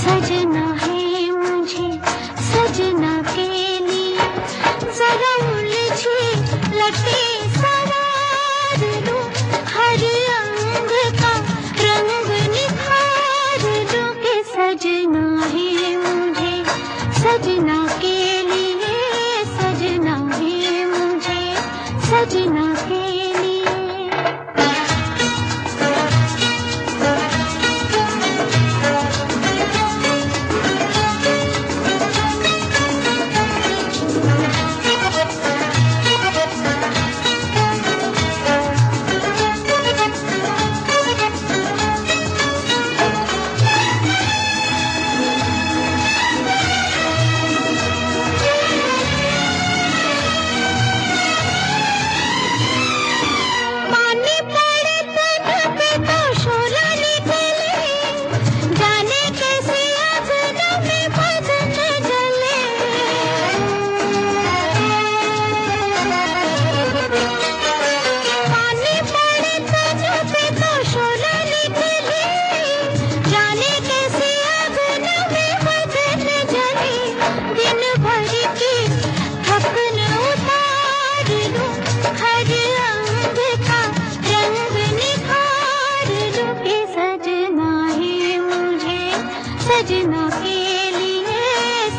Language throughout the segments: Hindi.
सजना है मुझे सजना के लिए, जरा उलझी लटे सवार दूं, हर अंग का रंग निखार दूं के सजना है मुझे सजना के लिए, सजना है मुझे सजना के लिए। सजना के लिए,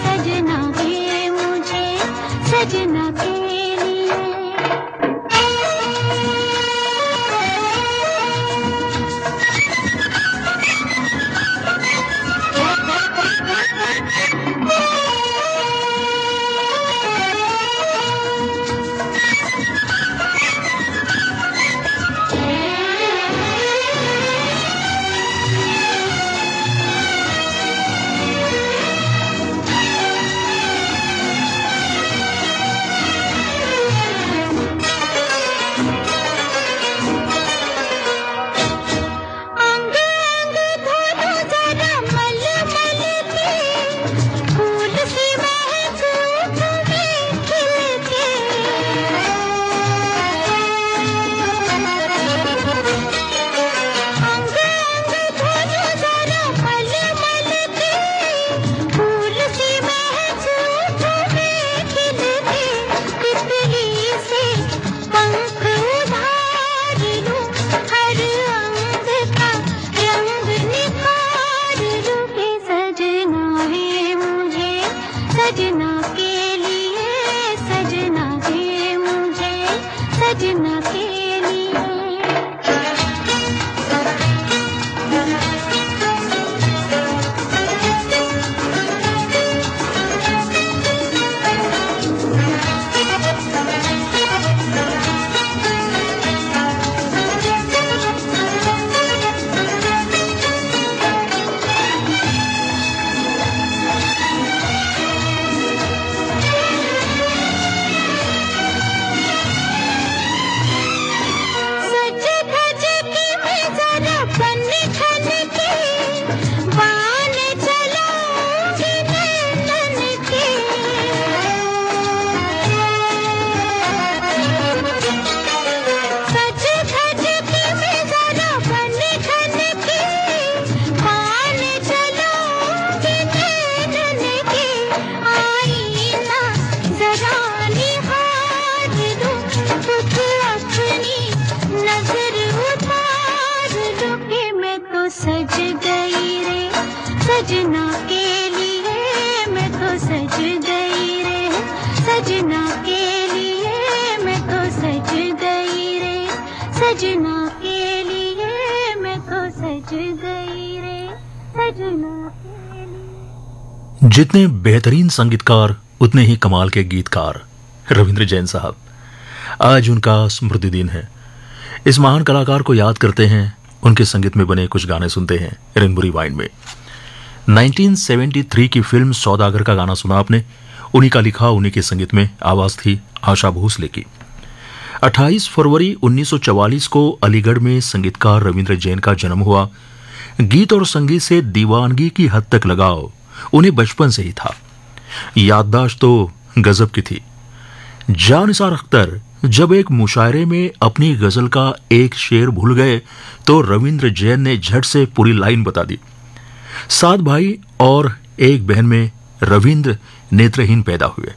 सजना है मुझे सजना के लिए। सजना के लिए, सजना है मुझे सजना के लिए। सज गई रे सजना के लिए, मैं तो सज गई रे सजना के लिए, मैं तो सज गई रे सजना के लिए, मैं तो सज गई रे सजना के लिए। जितने बेहतरीन संगीतकार उतने ही कमाल के गीतकार रविंद्र जैन साहब। आज उनका स्मृति दिन है। इस महान कलाकार को याद करते हैं, उनके संगीत में बने कुछ गाने सुनते हैं रेनबो रिवाइंड में। 1973 की फिल्म सौदागर का गाना सुना आपने। उन्हीं का लिखा, उन्हीं के संगीत में आवाज थी आशा भोसले की। 28 फरवरी 1944 को अलीगढ़ में संगीतकार रविंद्र जैन का जन्म हुआ। गीत और संगीत से दीवानगी की हद तक लगाव उन्हें बचपन से ही था। याददाश्त तो गजब की थी। जानिसार अख्तर जब एक मुशायरे में अपनी गजल का एक शेर भूल गए तो रविंद्र जैन ने झट से पूरी लाइन बता दी। सात भाई और एक बहन में रविंद्र नेत्रहीन पैदा हुए।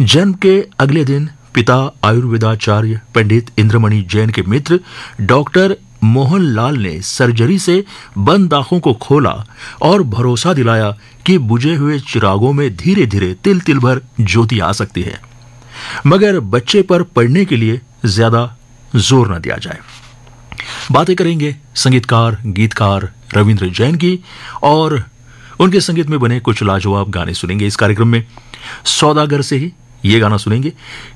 जन्म के अगले दिन पिता आयुर्वेदाचार्य पंडित इंद्रमणि जैन के मित्र डॉक्टर मोहनलाल ने सर्जरी से बंद आंखों को खोला और भरोसा दिलाया कि बुझे हुए चिरागों में धीरे धीरे तिल तिल भर ज्योति आ सकती है, मगर बच्चे पर पढ़ने के लिए ज्यादा जोर न दिया जाए। बातें करेंगे संगीतकार गीतकार रविंद्र जैन की और उनके संगीत में बने कुछ लाजवाब गाने सुनेंगे। इस कार्यक्रम में सौदागर से ही ये गाना सुनेंगे।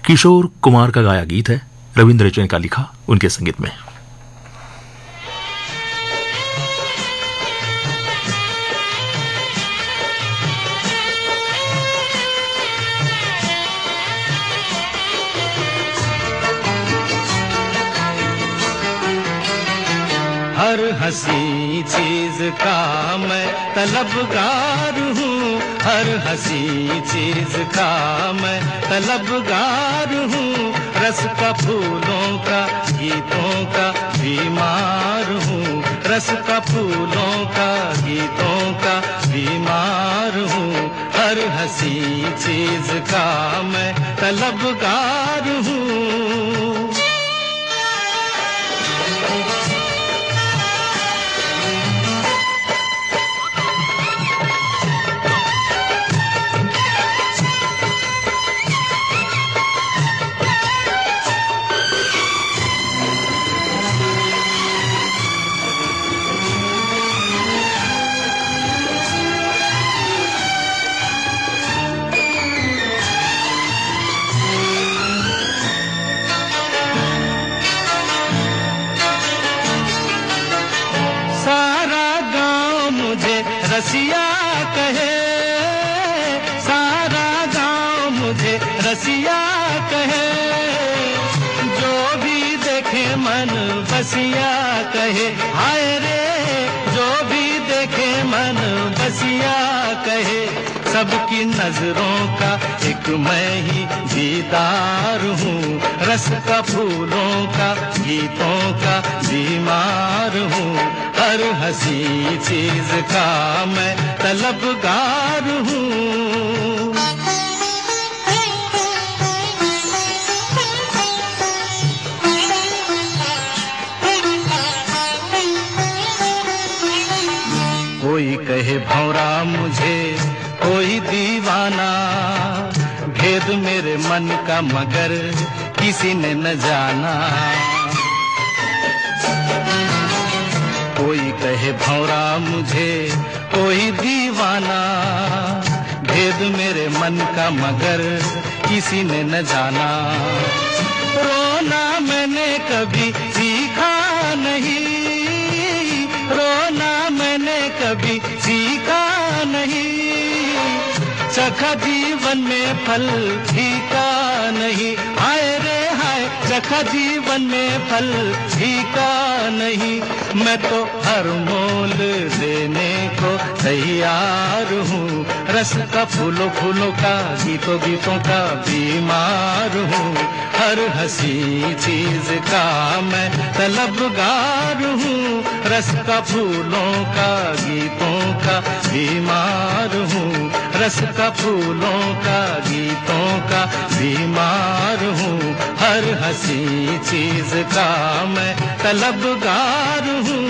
किशोर कुमार का गाया गीत है, रविंद्र जैन का लिखा उनके संगीत में। हर हंसी चीज का मैं तलबगार हूँ, हर हंसी चीज का मैं तलबगार हूँ। रस का फूलों का गीतों का बीमार हूँ, रस का फूलों का गीतों का बीमार हूँ। हर हंसी चीज का मैं तलबगार हूँ। रसिया कहे, सारा गांव मुझे रसिया कहे, जो भी देखे मन बसिया कहे। हाय रे, जो भी देखे मन बसिया कहे। सबकी नजरों का एक मैं ही दीदार हूँ, रस का फूलों का गीतों का बीमार हूँ। हर हंसी चीज का मैं तलबगार हूँ। कोई कहे भौरा मुझे, कोई दीवाना, भेद मेरे मन का मगर किसी ने न जाना। कोई कहे भौरा मुझे, कोई दीवाना, भेद मेरे मन का मगर किसी ने न जाना। रोना मैंने कभी सीखा नहीं, रोना मैंने कभी सीखा नहीं। चखा जीवन में फल फीका नहीं। हाय रे हाय, चखा जीवन में फल फीका नहीं। मैं तो हर मोल देने को तैयार हूँ, रस का फूलों फूलों का गीतों गीतों का बीमार हूँ। हर हंसी चीज का मैं तलबगार हूँ, रस का फूलों का गीतों का बीमार हूँ। रस का फूलों का गीतों का बीमार हूँ। हर हंसी चीज का मैं तलबगार हूँ।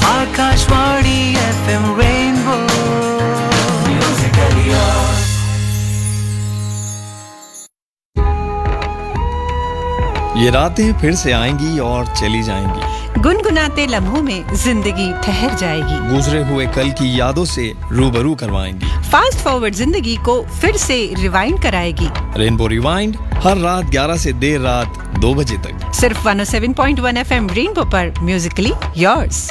आकाशवाणी FM रेनबो म्यूजिकल यार। ये रातें फिर से आएंगी और चली जाएंगी, गुनगुनाते लम्हों में जिंदगी ठहर जाएगी, गुजरे हुए कल की यादों से रूबरू करवाएंगी, फास्ट फॉरवर्ड जिंदगी को फिर से रिवाइंड कराएगी। रेनबो रिवाइंड हर रात 11 से देर रात 2 बजे तक, सिर्फ 107.1 FM रेनबो पर, म्यूजिकली योर्स।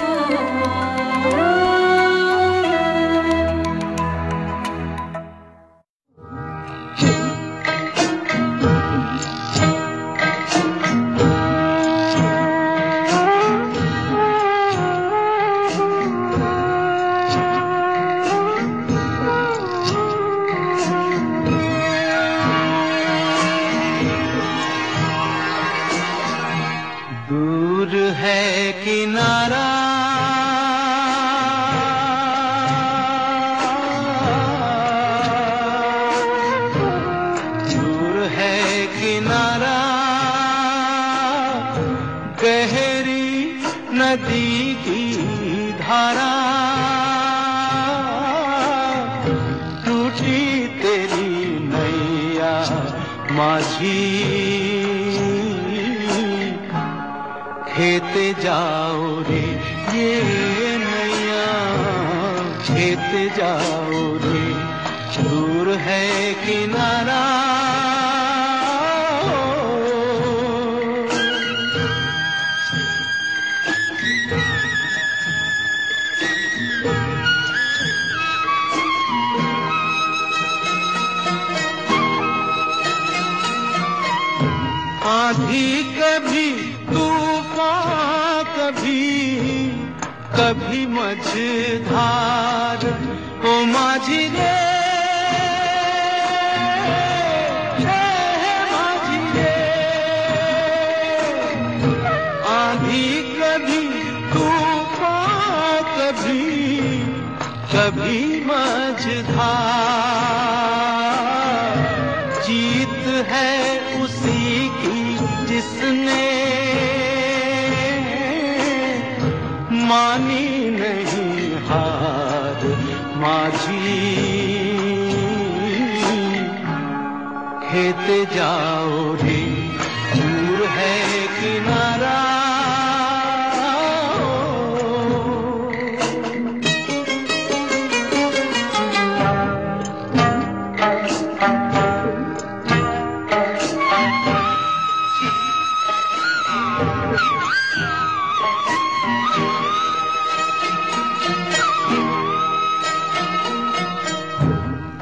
किनारा दूर है किनारा गहरी नदी की धारा टूटी तेरी नैया माझी खेते जाओ रे ये नैया खेते जाओ रे दूर है किनारा आंधी कभी तूफान कभी मझधार ओ माझी रे माझी रे आंधी कभी तूफान कभी मझधार जीत है उसी की जिसने मानी नहीं हार माझी खेते जाओ रे दूर है किनारा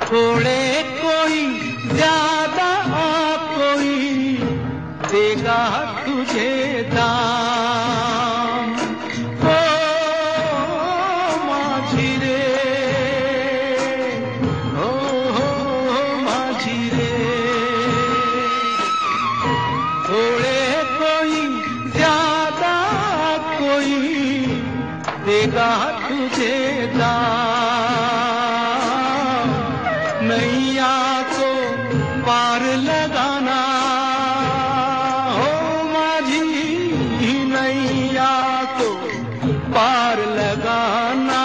थोड़े कोई ज्यादा कोई देगा तुझे दाम ओ माझी रे ओ माझी रे थोड़े कोई ज्यादा कोई देगा तुझे दाम नैया को पार लगाना हो माझी नैया को पार लगाना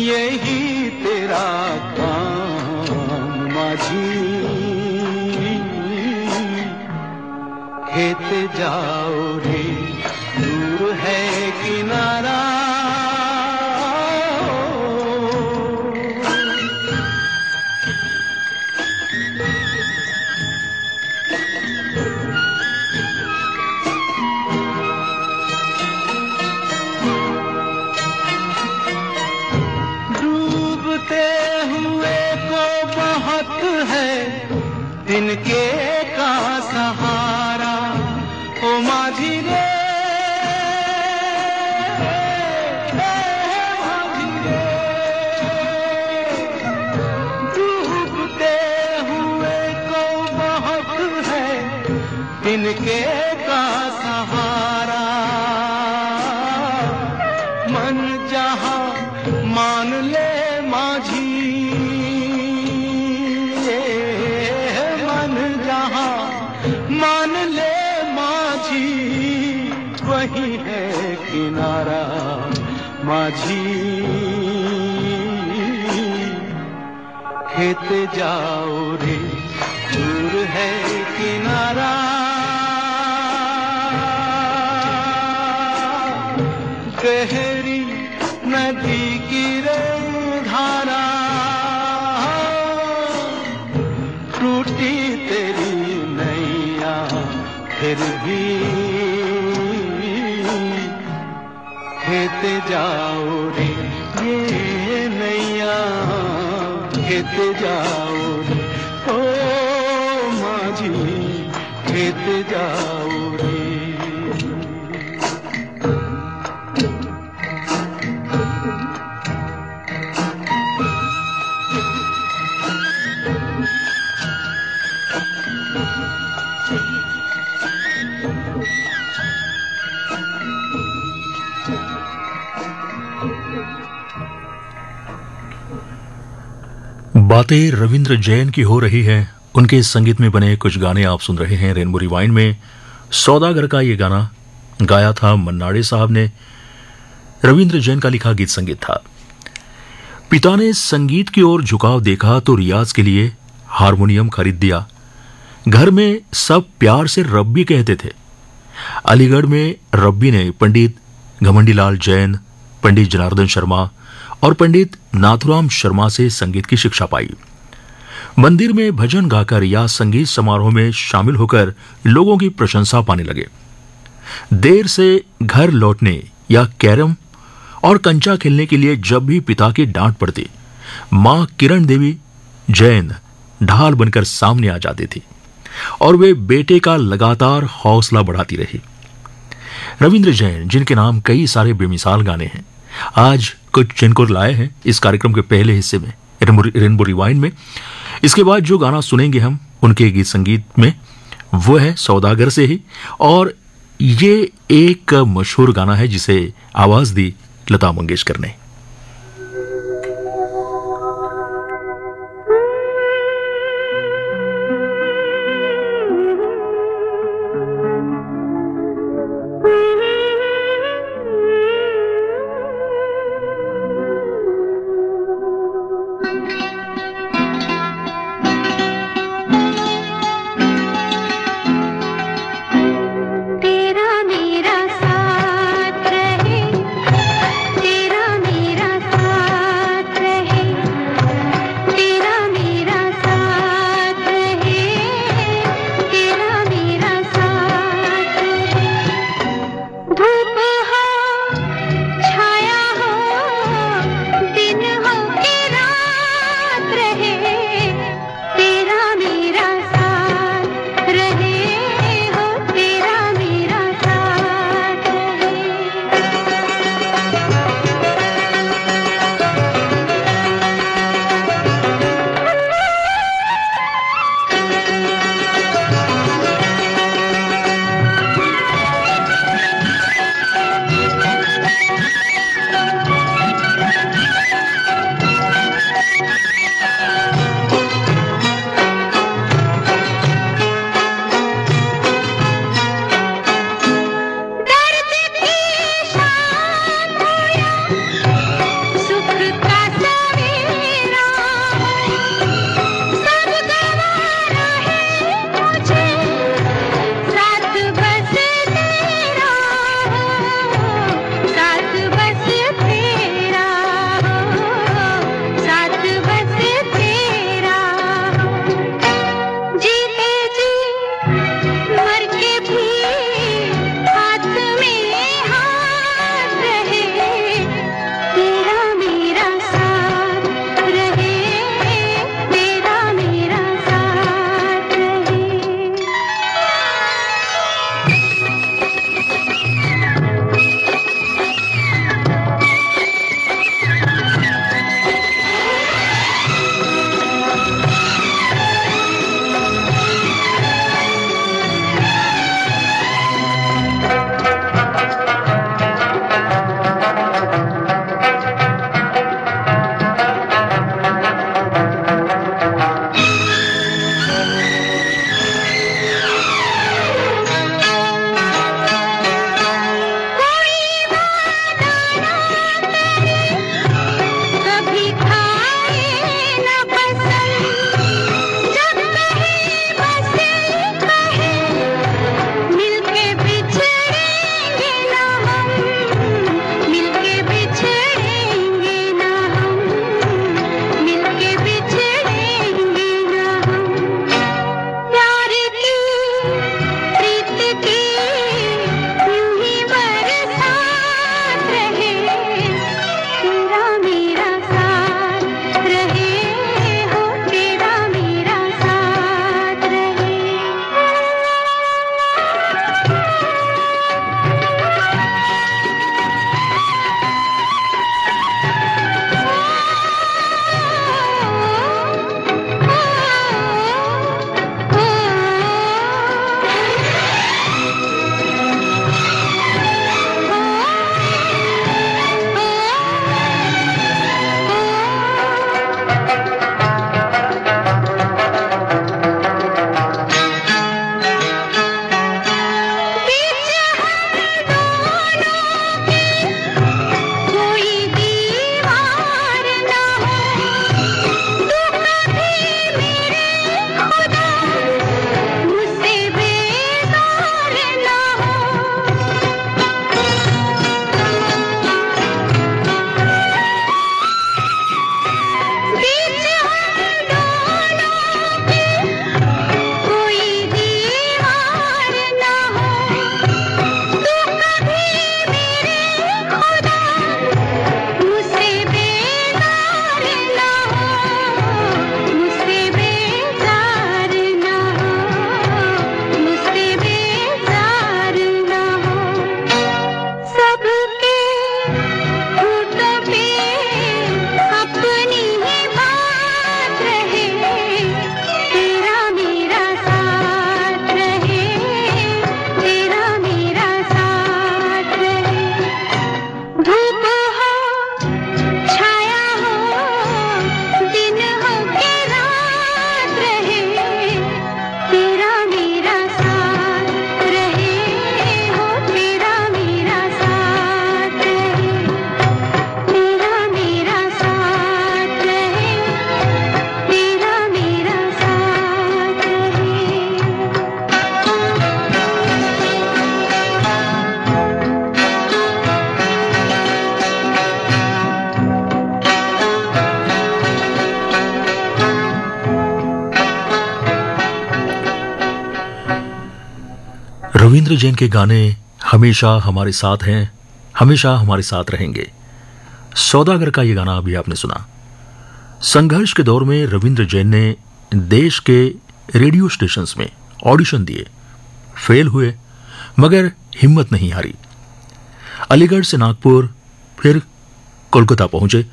यही तेरा काम माझी खेत जाओ रे दूर है किनारा इनके का सहारा ओ माझी रे माझी रे डूबते हुए को बहुत है इनके का सहारा मन जहां मान ले माझी मान ले माझी वही है किनारा माझी खेत जाओ रे दूर है किनारा गहरी नदी की धारा टूटी तेरी नैया फिर भी खेत जाओ रे ये नैया खेत जाओ रे ओ माझी खेत जाओ रे बातें रविंद्र जैन की हो रही हैं। उनके संगीत में बने कुछ गाने आप सुन रहे हैं रेनबो रिवाइंड में। सौदागर का ये गाना गाया था मन्नाडे साहब ने। रविंद्र जैन का लिखा गीत संगीत था। पिता ने संगीत की ओर झुकाव देखा तो रियाज के लिए हारमोनियम खरीद दिया। घर में सब प्यार से रब्बी कहते थे। अलीगढ़ में रब्बी ने पंडित घमंडीलाल जैन, पंडित जनार्दन शर्मा और पंडित नाथुराम शर्मा से संगीत की शिक्षा पाई। मंदिर में भजन गाकर या संगीत समारोह में शामिल होकर लोगों की प्रशंसा पाने लगे। देर से घर लौटने या कैरम और कंचा खेलने के लिए जब भी पिता की डांट पड़ती, मां किरण देवी जैन ढाल बनकर सामने आ जाती थी और वे बेटे का लगातार हौसला बढ़ाती रही। रविंद्र जैन, जिनके नाम कई सारे बेमिसाल गाने हैं, आज कुछ जिनको लाए हैं इस कार्यक्रम के पहले हिस्से में रेनबो रिवाइंड में। इसके बाद जो गाना सुनेंगे हम उनके गीत संगीत में, वो है सौदागर से ही, और ये एक मशहूर गाना है जिसे आवाज दी लता मंगेशकर ने। तेरा मेरा साथ रहे, तेरा मेरा रविंद्र जैन के गाने हमेशा हमारे साथ हैं, हमेशा हमारे साथ रहेंगे। सौदागर का ये गाना अभी आपने सुना। संघर्ष के दौर में रविंद्र जैन ने देश के रेडियो स्टेशंस में ऑडिशन दिए, फेल हुए, मगर हिम्मत नहीं हारी। अलीगढ़ से नागपुर, फिर कोलकाता पहुंचे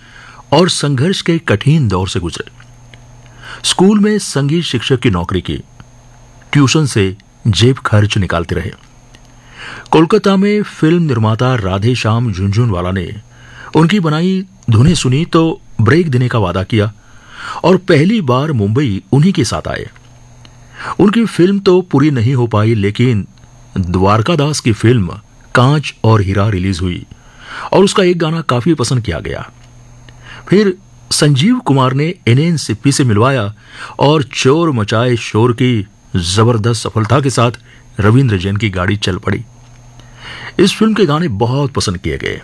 और संघर्ष के कठिन दौर से गुजरे। स्कूल में संगीत शिक्षक की नौकरी की, ट्यूशन से जेब खर्च निकालते रहे। कोलकाता में फिल्म निर्माता राधे श्याम झुनझुनवाला ने उनकी बनाई धुनें सुनी तो ब्रेक देने का वादा किया और पहली बार मुंबई उन्हीं के साथ आए। उनकी फिल्म तो पूरी नहीं हो पाई, लेकिन द्वारकादास की फिल्म कांच और हीरा रिलीज हुई और उसका एक गाना काफी पसंद किया गया। फिर संजीव कुमार ने एनएन सिप्पी से मिलवाया और चोर मचाए शोर की जबरदस्त सफलता के साथ रविंद्र जैन की गाड़ी चल पड़ी। इस फिल्म के गाने बहुत पसंद किए गए।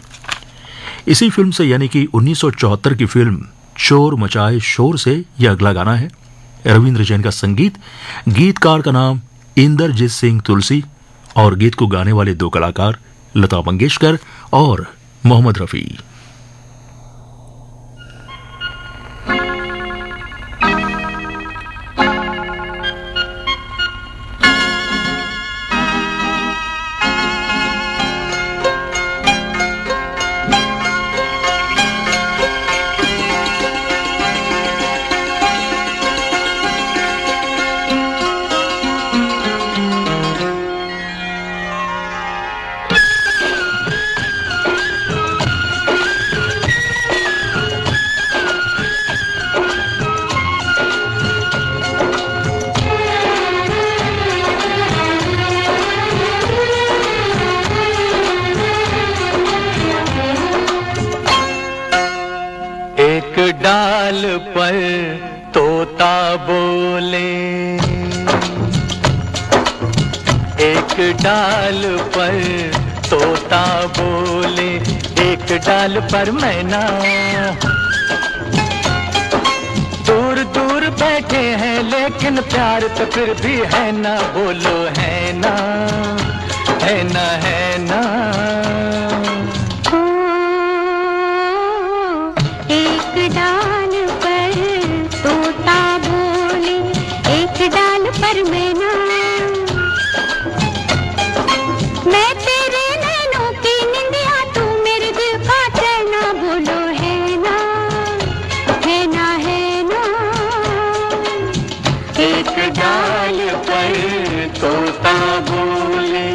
इसी फिल्म से यानी कि 1974 की फिल्म चोर मचाए शोर से यह अगला गाना है। रविंद्र जैन का संगीत, गीतकार का नाम इंद्रजीत सिंह तुलसी और गीत को गाने वाले दो कलाकार लता मंगेशकर और मोहम्मद रफी। डाल पर तोता बोले, एक डाल पर तोता बोले, एक डाल पर मैना। दूर दूर बैठे हैं लेकिन प्यार तो फिर भी है ना, बोलो है ना, है ना, है ना। डाल पर तोता बोले, एक डाल पर मैना। मैं तेरे नैनों की निंदिया, तू मेरे दिल का चैना, बोलो है ना, है ना, है ना। एक डाल पर तोता बोले।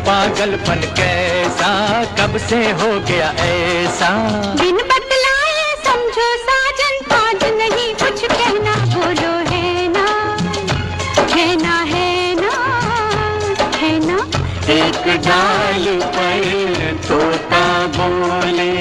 पागलपन कैसा कब से हो गया ऐसा, बिन बतलाए समझो साजन, आज नहीं कुछ कहना, बोलो है ना, है ना, है ना, है ना। एक डाल पर तोता बोले।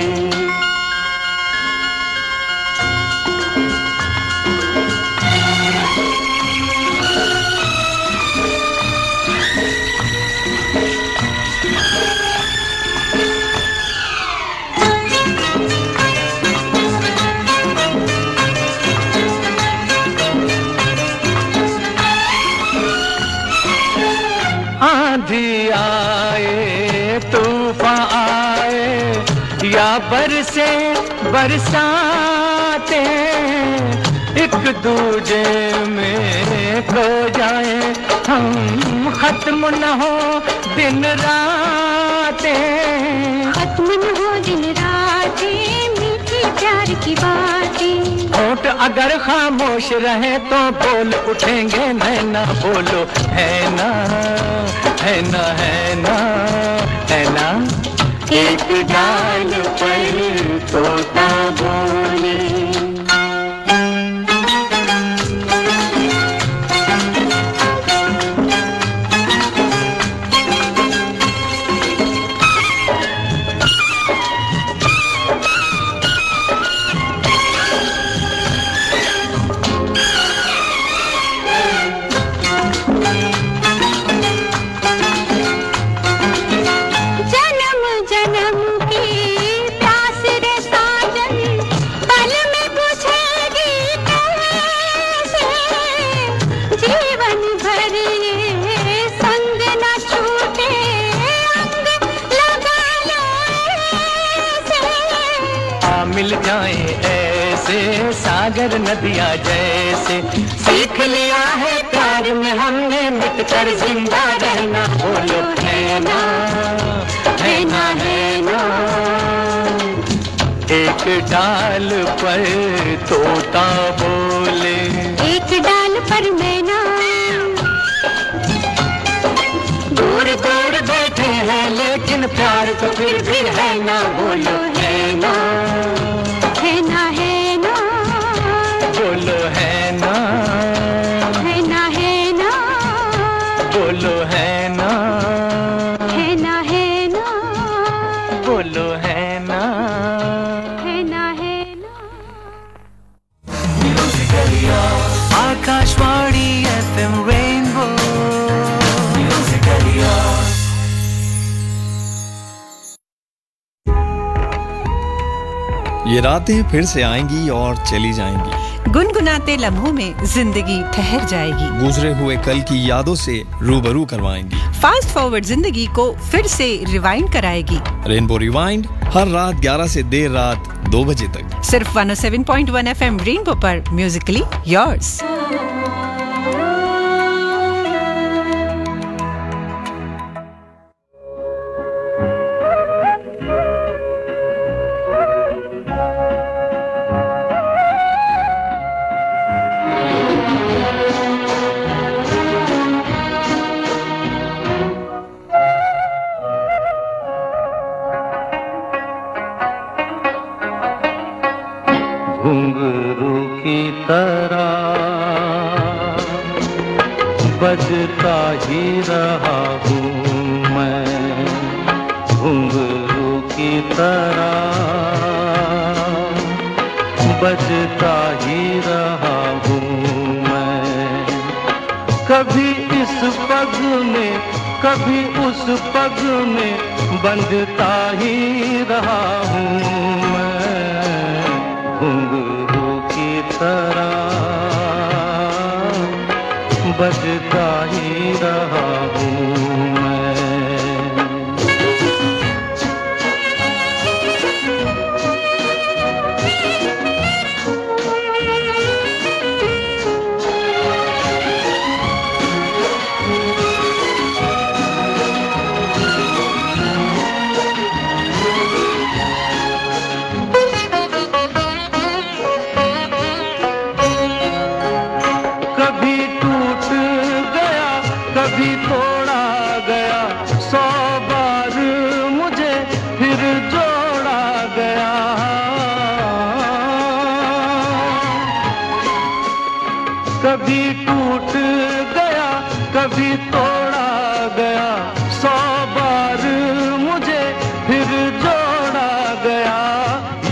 आंधी आए तूफान आए या बरसे बरसाते, एक दूजे में खो जाए हम, खत्म न हो दिन रातें, खत्म न हो दिन रातें, मीठी प्यार की बातें। होठ अगर खामोश रहे तो बोल उठेंगे नैना, बोलो है ना, है ना, है ना, है ना। एक डाल पर तोता बोले। मिल जाए ऐसे सागर नदियाँ जैसे, सीख लिया है प्यार में हमने मिटकर जिंदा रहना। बोलो है ना, है ना, है ना। एक डाल पर तोता बोले, एक डाल पर मैना। दूर दूर बैठे हैं लेकिन प्यार तो फिर भी है ना। बोलो है ना, है ना, है ना। बोलो है ना, है ना, है ना। बोलो है ना, है ना, है ना। बोलो है ना, है ना, है ना। Akashvani FM rainbow. ये रातें फिर से आएंगी और चली जाएंगी। गुनगुनाते लम्हों में जिंदगी ठहर जाएगी। गुजरे हुए कल की यादों से रूबरू करवाएंगी। फास्ट फॉरवर्ड जिंदगी को फिर से रिवाइंड कराएगी। रेनबो रिवाइंड हर रात 11 से देर रात 2 बजे तक सिर्फ 107.1 FM रेनबो पर, म्यूजिकली योर्स। घुंघरू की तरह बजता ही रहा हूँ मैं, घुंघरू की तरह बजता ही रहा हूँ मैं। कभी इस पग में कभी उस पग में बंधता ही रहा हूँ मैं, घुंघरू की तरह बजता ही रहा हूँ मैं। कभी तोड़ा गया 100 बार मुझे फिर जोड़ा गया। कभी टूट गया कभी तोड़ा गया 100 बार मुझे फिर जोड़ा गया।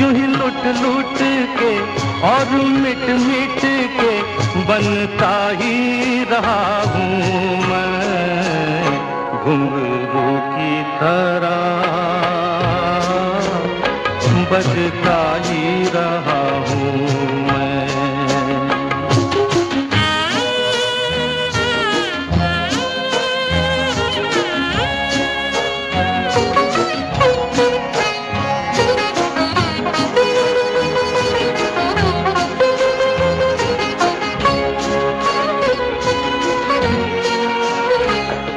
यूं ही लुट लुट के और मिट मिट के बनता ही रहा हूँ मैं, घुंघरू की तरह बजता ही रहा हूँ मैं।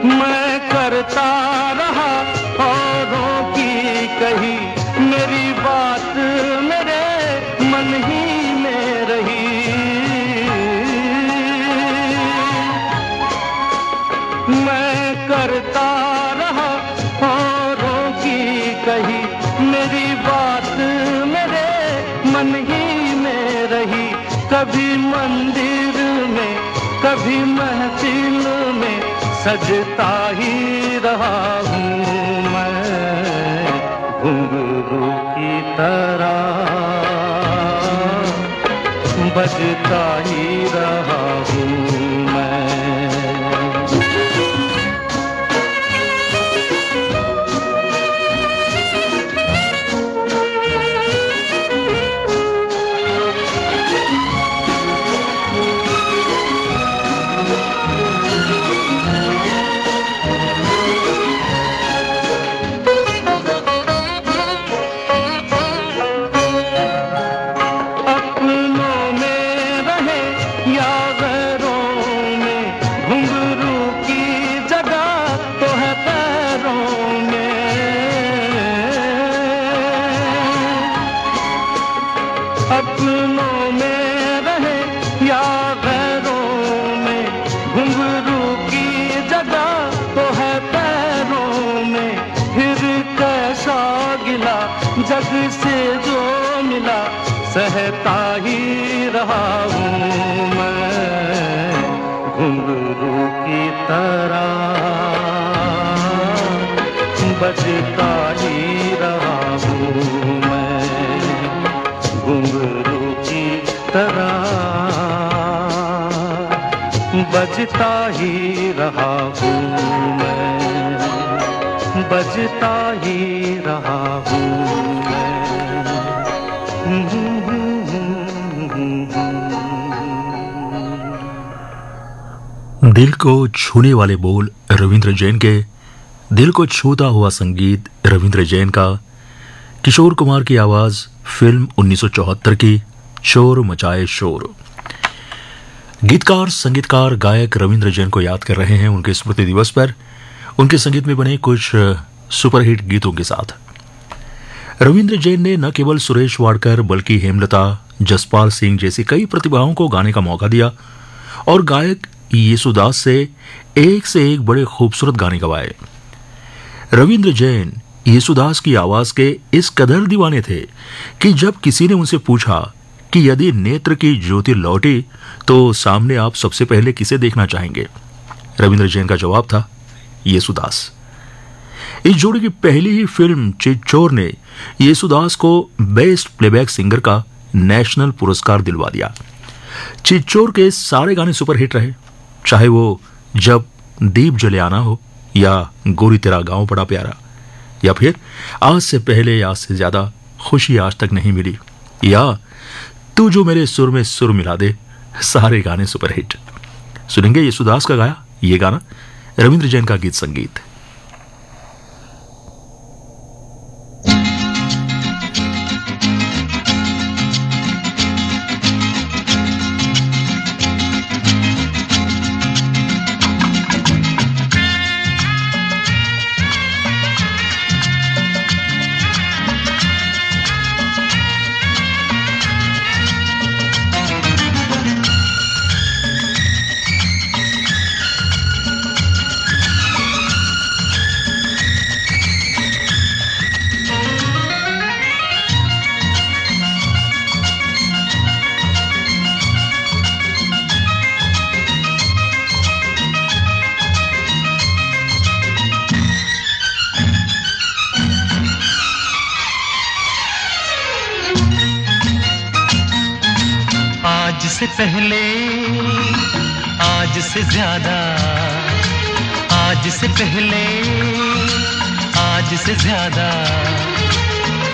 मैं करता रहा औरों कभी मंदिर में कभी महफिल में सजता ही रहा हूँ मैं घुंघरू की तरह बजता ही रहा हूँ मैं। अपनों में रहे या गैरों में घुंघरू की जगह तो है पैरों में। फिर कैसा गिला जग से जो मिला सहता ही रहा हूँ मैं घुंघरू की तरह बजता ही रहा हूँ मैं घुंघरू की तरह बजता ही रहा हूँ मैं बजता ही रहा हूँ मैं। दिल को छूने वाले बोल रविंद्र जैन के, दिल को छूता हुआ संगीत रविंद्र जैन का, किशोर कुमार की आवाज, फिल्म 1974 की चोर मचाए शोर। गीतकार, संगीतकार, गायक रविंद्र जैन को याद कर रहे हैं उनके स्मृति दिवस पर उनके संगीत में बने कुछ सुपरहिट गीतों के साथ। रविंद्र जैन ने न केवल सुरेश वाडकर बल्कि हेमलता, जसपाल सिंह जैसी कई प्रतिभाओं को गाने का मौका दिया और गायक येसुदास से एक बड़े खूबसूरत गाने गवाए। रविंद्र जैन येसुदास की आवाज के इस कदर दीवाने थे कि जब किसी ने उनसे पूछा कि यदि नेत्र की ज्योति लौटी तो सामने आप सबसे पहले किसे देखना चाहेंगे, रविंद्र जैन का जवाब था येसुदास। इस जोड़ी की पहली ही फिल्म चिच्चोर ने येसुदास को बेस्ट प्लेबैक सिंगर का नेशनल पुरस्कार दिलवा दिया। चिच्चोर के सारे गाने सुपरहिट रहे, चाहे वो जब दीप जले आना हो या गोरी तेरा गांव बड़ा प्यारा या फिर आज से पहले आज से ज्यादा खुशी आज तक नहीं मिली या तू जो मेरे सुर में सुर मिला दे। सारे गाने सुपरहिट। सुनेंगे येसुदास का गाया ये गाना, रविंद्र जैन का गीत संगीत। आज से पहले, आज से ज्यादा, आज से पहले, आज से ज्यादा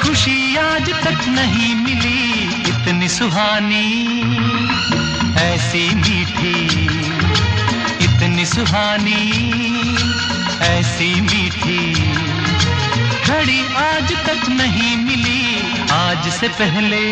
खुशी आज तक नहीं मिली इतनी सुहानी, ऐसी मीठी, इतनी सुहानी, ऐसी मीठी घड़ी आज तक नहीं मिली आज से पहले।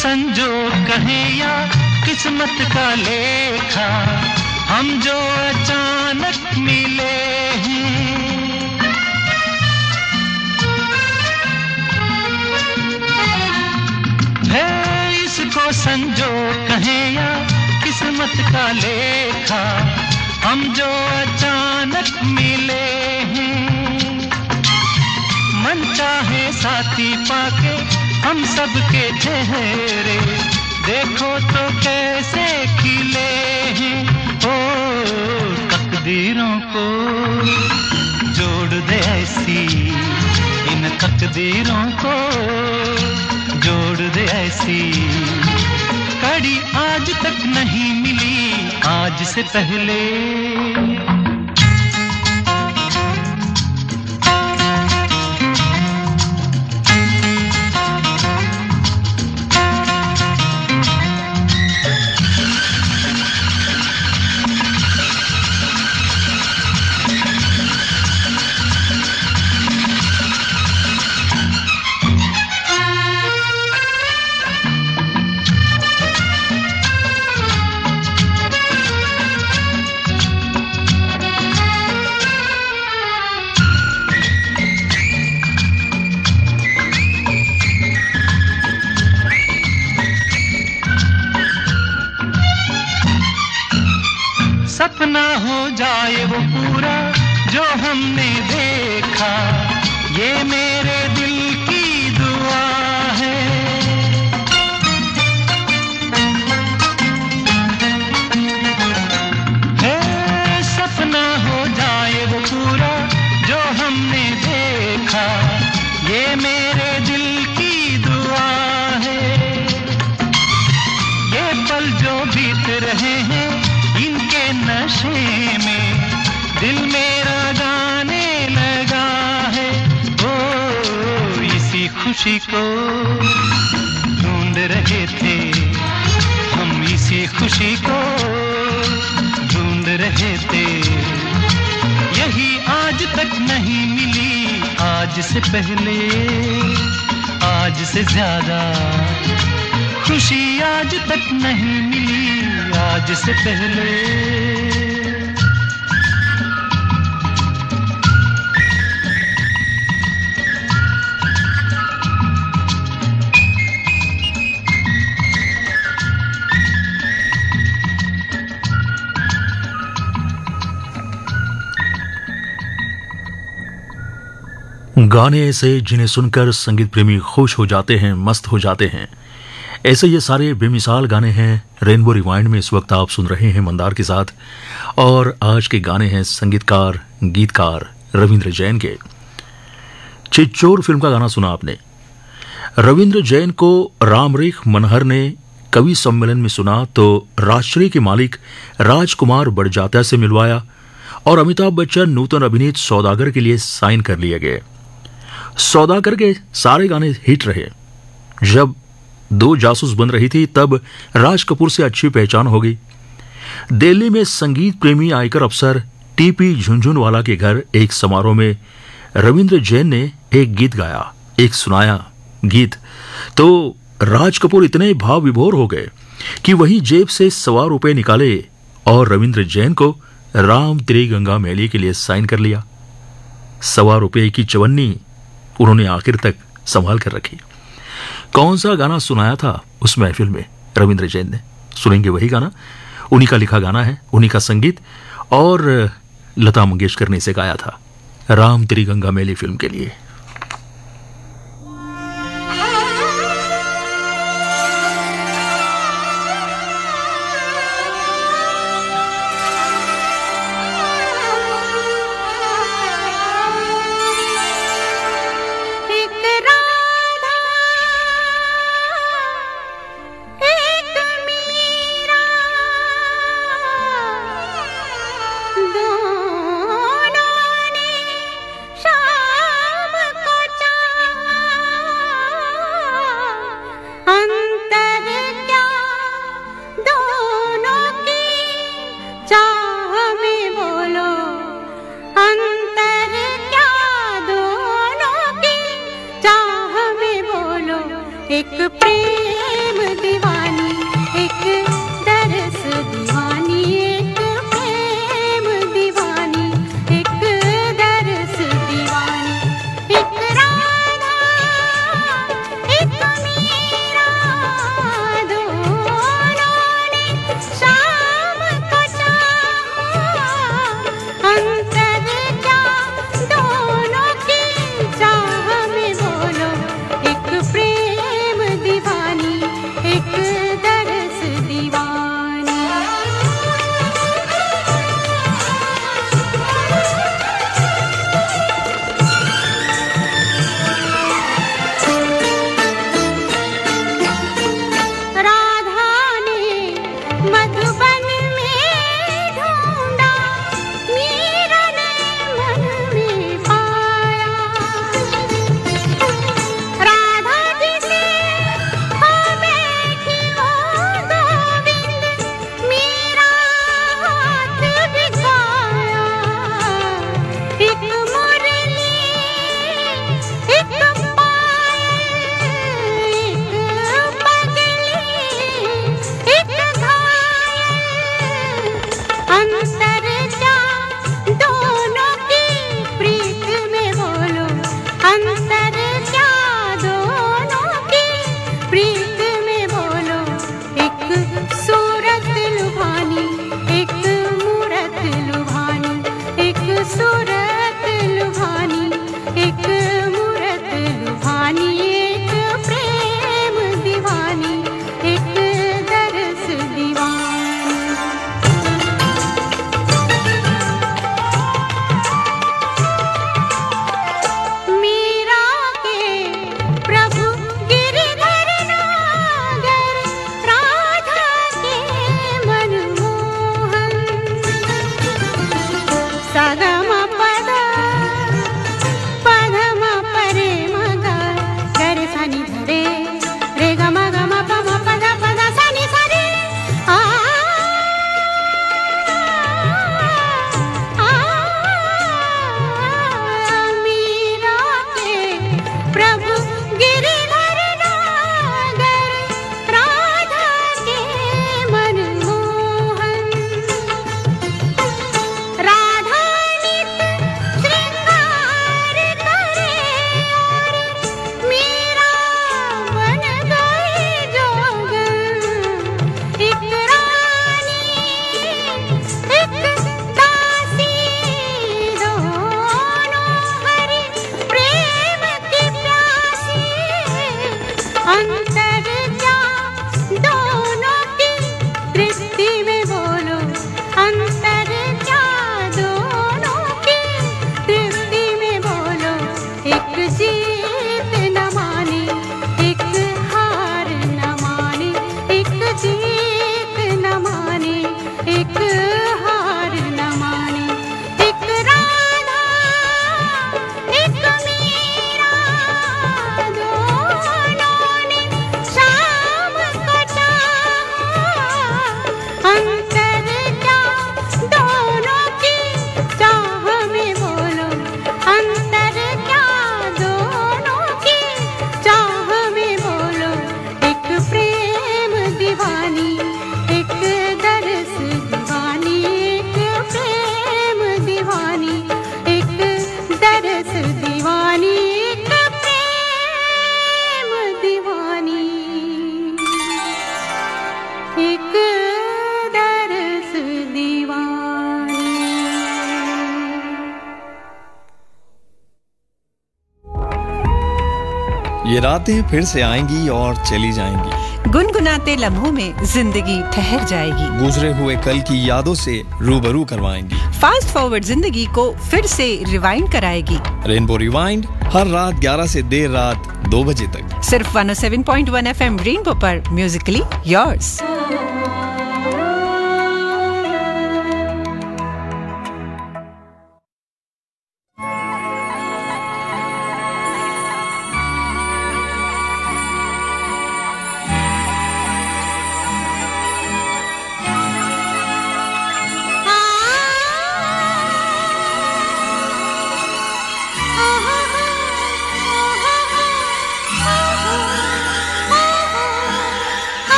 संजोग कहें या किस्मत का लेखा, हम जो अचानक मिले हैं, इसको संजोग कहें या किस्मत का लेखा, हम जो अचानक मिले हैं। मन चाहे साथी पाके हम सबके चेहरे देखो तो कैसे खिले हैं। ओ तकदीरों को जोड़ दे ऐसी, इन तकदीरों को जोड़ दे ऐसी, कड़ी आज तक नहीं मिली आज से पहले। सपना हो जाए वो पूरा जो हमने देखा, ये मेरे दिल की दुआ है। सपना हो जाए वो पूरा जो हमने देखा, ये मेरे दिल की दुआ है। ये पल जो बीत रहे हैं इनके नशे में दिल मेरा गाने लगा है। ओ इसी खुशी को ढूंढ रहे थे हम, इसी खुशी को ढूंढ रहे थे, यही आज तक नहीं मिली आज से पहले। आज से ज्यादा खुशी आज तक नहीं मिली आज से पहले। गाने ऐसे जिन्हें सुनकर संगीत प्रेमी खुश हो जाते हैं, मस्त हो जाते हैं, ऐसे ये सारे बेमिसाल गाने हैं रेनबो रिवाइंड में। इस वक्त आप सुन रहे हैं मंदार के साथ, और आज के गाने हैं संगीतकार गीतकार रविंद्र जैन के। चिच्चोर फिल्म का गाना सुना आपने। रविंद्र जैन को रामरेख मनहर ने कवि सम्मेलन में सुना तो राजश्री के मालिक राजकुमार बड़जात्या से मिलवाया और अमिताभ बच्चन नूतन अभिनीत सौदागर के लिए साइन कर लिए गए। सौदागर के सारे गाने हिट रहे। जब दो जासूस बन रही थी तब राज कपूर से अच्छी पहचान हो गई। दिल्ली में संगीत प्रेमी आयकर अफसर टीपी झुनझुनवाला के घर एक समारोह में रविंद्र जैन ने एक गीत गाया, एक सुनाया गीत, तो राज कपूर इतने भाव विभोर हो गए कि वही जेब से ₹100 निकाले और रविंद्र जैन को राम तेरी गंगा मैली के लिए साइन कर लिया। ₹100 की चवन्नी उन्होंने आखिर तक संभाल कर रखी। कौन सा गाना सुनाया था उस महफिल में रविंद्र जैन ने, सुनेंगे वही गाना। उन्हीं का लिखा गाना है, उन्हीं का संगीत, और लता मंगेशकर ने इसे गाया था राम तेरी गंगा मैली फिल्म के लिए। दोनों ने शाम एक दरस दीवानी। ये रातें फिर से आएंगी और चली जाएंगी। गुनगुनाते लम्हों में जिंदगी ठहर जाएगी। गुजरे हुए कल की यादों से रूबरू करवाएंगी। फास्ट फॉरवर्ड जिंदगी को फिर से रिवाइंड कराएगी। रेनबो रिवाइंड हर रात 11 से देर रात 2 बजे तक सिर्फ 107.1 FM रेनबो पर, म्यूजिकली योर्स।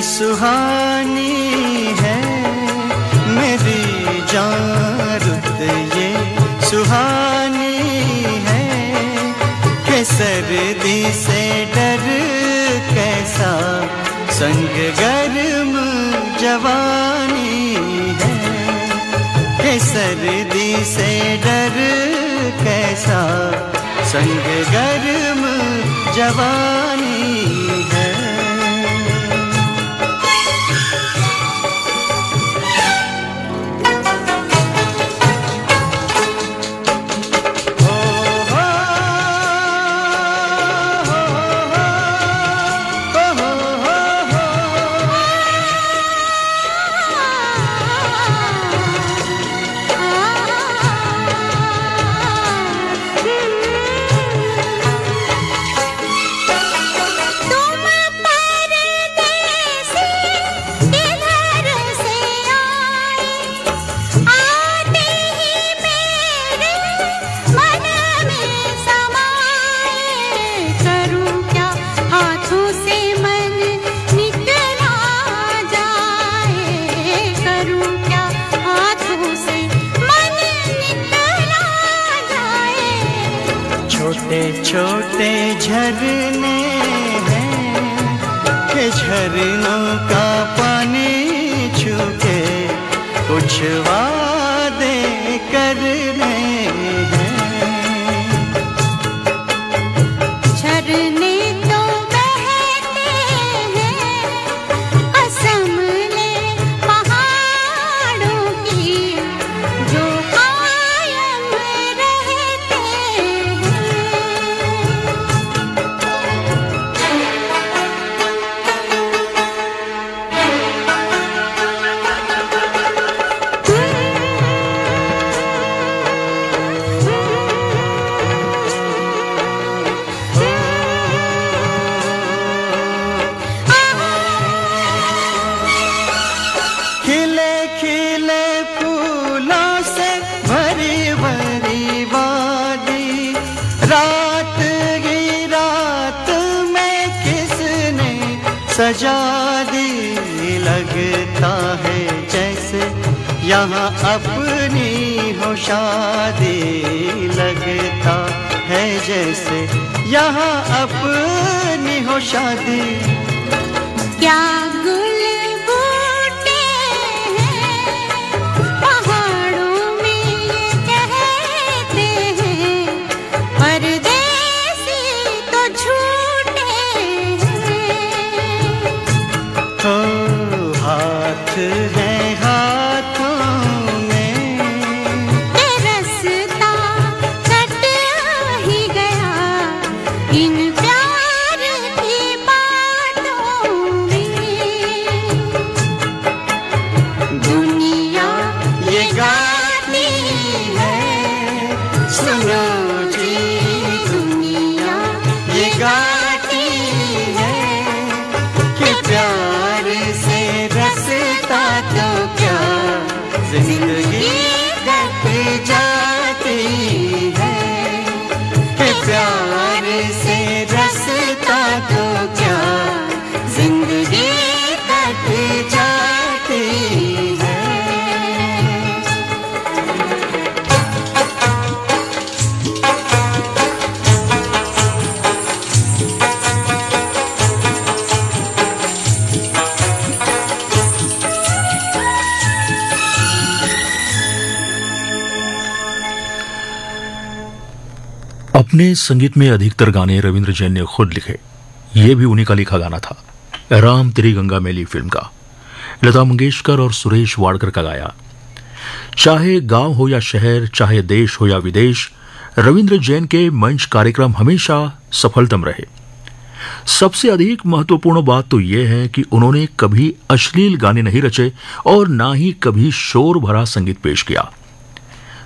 सुहानी है मेरी जान, रुत ये सुहानी है कि सर्दी से डर कैसा संग गर्म जवानी है, कि सर्दी से डर कैसा संग गर्म जवानी है। छोटे झरने हैं कि झरनों का पानी छूके कुछ वादे करने हैं। झरने तो बहते हैं कसम ले पहाड़ों की, जो कायम रहते हैं। सजा दी लगता है जैसे यहाँ अपनी हो शादी, लगता है जैसे यहाँ अपनी हो शादी। क्या गुल बूटे हैं पहाड़ों में ये कहते हैं, परदेसी तो झूठे हैं। हाथ है हाथों में रस्ता कट ही अपने संगीत में अधिकतर गाने रविंद्र जैन ने खुद लिखे। ये भी उन्हीं का लिखा गाना था, राम तेरी गंगा मैली फिल्म का, लता मंगेशकर और सुरेश वाडकर का गाया। चाहे गांव हो या शहर, चाहे देश हो या विदेश, रविंद्र जैन के मंच कार्यक्रम हमेशा सफलतम रहे। सबसे अधिक महत्वपूर्ण बात तो यह है कि उन्होंने कभी अश्लील गाने नहीं रचे और ना ही कभी शोर भरा संगीत पेश किया।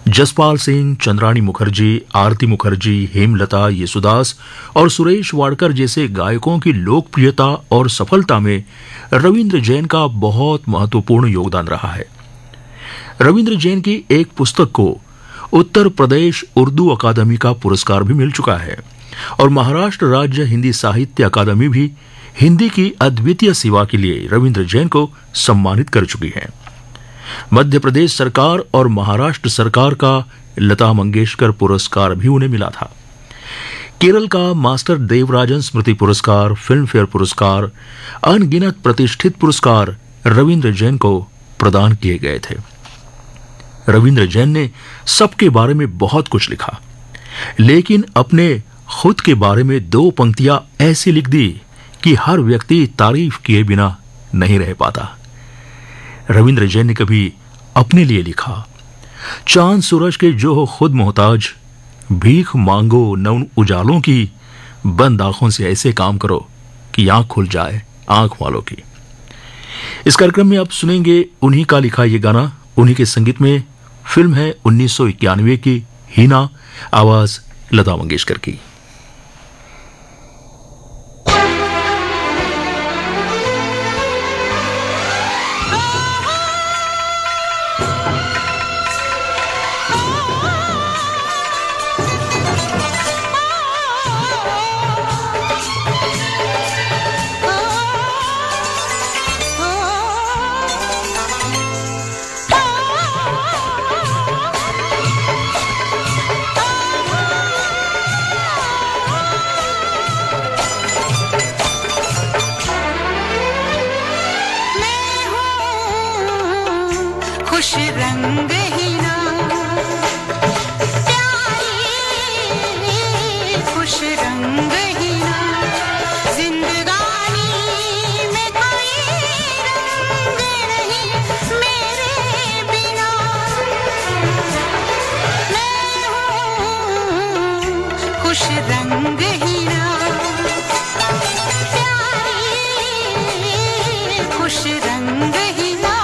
जसपाल सिंह, चंद्राणी मुखर्जी, आरती मुखर्जी, हेमलता, येसुदास और सुरेश वाडकर जैसे गायकों की लोकप्रियता और सफलता में रविंद्र जैन का बहुत महत्वपूर्ण योगदान रहा है। रविंद्र जैन की एक पुस्तक को उत्तर प्रदेश उर्दू अकादमी का पुरस्कार भी मिल चुका है और महाराष्ट्र राज्य हिंदी साहित्य अकादमी भी हिंदी की अद्वितीय सेवा के लिए रविंद्र जैन को सम्मानित कर चुकी है। मध्य प्रदेश सरकार और महाराष्ट्र सरकार का लता मंगेशकर पुरस्कार भी उन्हें मिला था। केरल का मास्टर देवराजन स्मृति पुरस्कार, फिल्म फेयर पुरस्कार, अनगिनत प्रतिष्ठित पुरस्कार रविंद्र जैन को प्रदान किए गए थे। रविंद्र जैन ने सबके बारे में बहुत कुछ लिखा, लेकिन अपने खुद के बारे में 2 पंक्तियां ऐसी लिख दी कि हर व्यक्ति तारीफ किए बिना नहीं रह पाता। रविंद्र जैन ने कभी अपने लिए लिखा, चांद सूरज के जो हो खुद मोहताज, भीख मांगो न उन उजालों की, बंद आंखों से ऐसे काम करो कि आंख खुल जाए आंख वालों की। इस कार्यक्रम में आप सुनेंगे उन्हीं का लिखा ये गाना, उन्हीं के संगीत में। फिल्म है 1991 की हीना, आवाज लता मंगेशकर की। खुश रंग हीना, प्यारी खुश रंग हीना, जिंदगानी में कोई रंग नहीं मेरे बिना। मैं हूँ खुश रंग हीना, प्यारी खुश रंग हीना।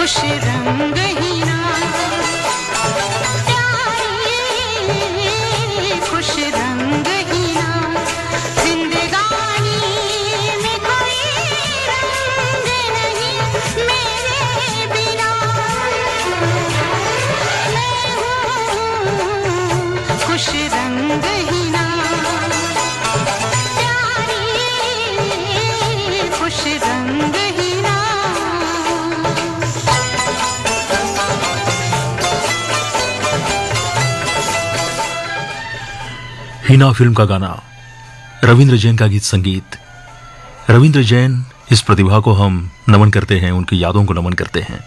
खुश रंग हीना प्यारे खुश रंग हीना जिंदगानी में कोई रंग नहीं मेरे बिना मैं हूँ खुश रंग हीना प्यारे खुश रंग हीना। हीना फिल्म का गाना, रविंद्र जैन का गीत संगीत। रविंद्र जैन, इस प्रतिभा को हम नमन करते हैं, उनकी यादों को नमन करते हैं।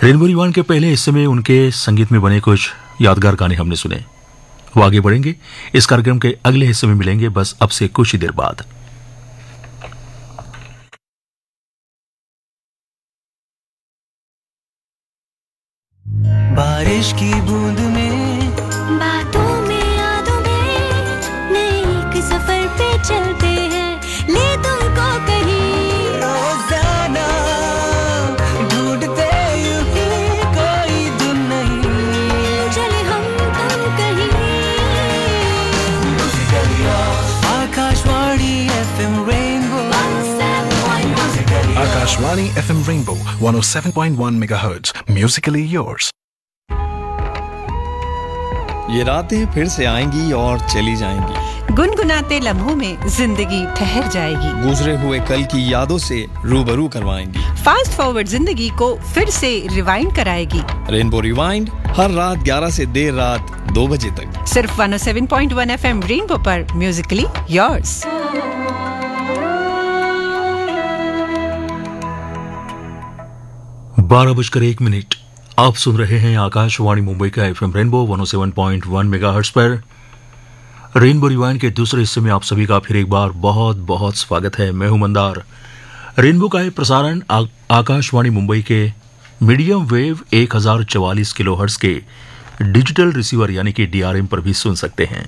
रेनबो रिवाइंड के पहले हिस्से में उनके संगीत में बने कुछ यादगार गाने हमने सुने। वो आगे बढ़ेंगे, इस कार्यक्रम के अगले हिस्से में मिलेंगे बस अब से कुछ ही देर बाद। बारिश की बूंद में, बातों में यादों में नए एक सफर पे चलते हैं, ले तुमको कहीं रोजाना ढूंढते यूं ही कोई धुन नहीं, चले हम तुम कहीं। Akashvani FM rainbow, Akashvani FM Rainbow 107.1 MHz. Musically yours. ये रातें फिर से आएंगी और चली जाएंगी। गुनगुनाते लम्हों में जिंदगी ठहर जाएगी। गुजरे हुए कल की यादों से रूबरू करवाएंगी। फास्ट फॉरवर्ड जिंदगी को फिर से रिवाइंड कराएगी। रेनबो रिवाइंड हर रात 11 से देर रात 2 बजे तक, सिर्फ 107.1 FM रेनबो पर, म्यूजिकली योर्स। 12:01। आप सुन रहे हैं आकाशवाणी मुंबई का FM रेनबो 107.1 मेगाहर्ट्ज पर। रेनबो रिवाइंड के दूसरे हिस्से में आप सभी का फिर एक बार बहुत बहुत स्वागत है। मैं हूं मंदार। रेनबो का ये प्रसारण आकाशवाणी मुंबई के मीडियम वेव 1044 किलोहर्ट्ज के डिजिटल रिसीवर यानी कि DRM पर भी सुन सकते हैं।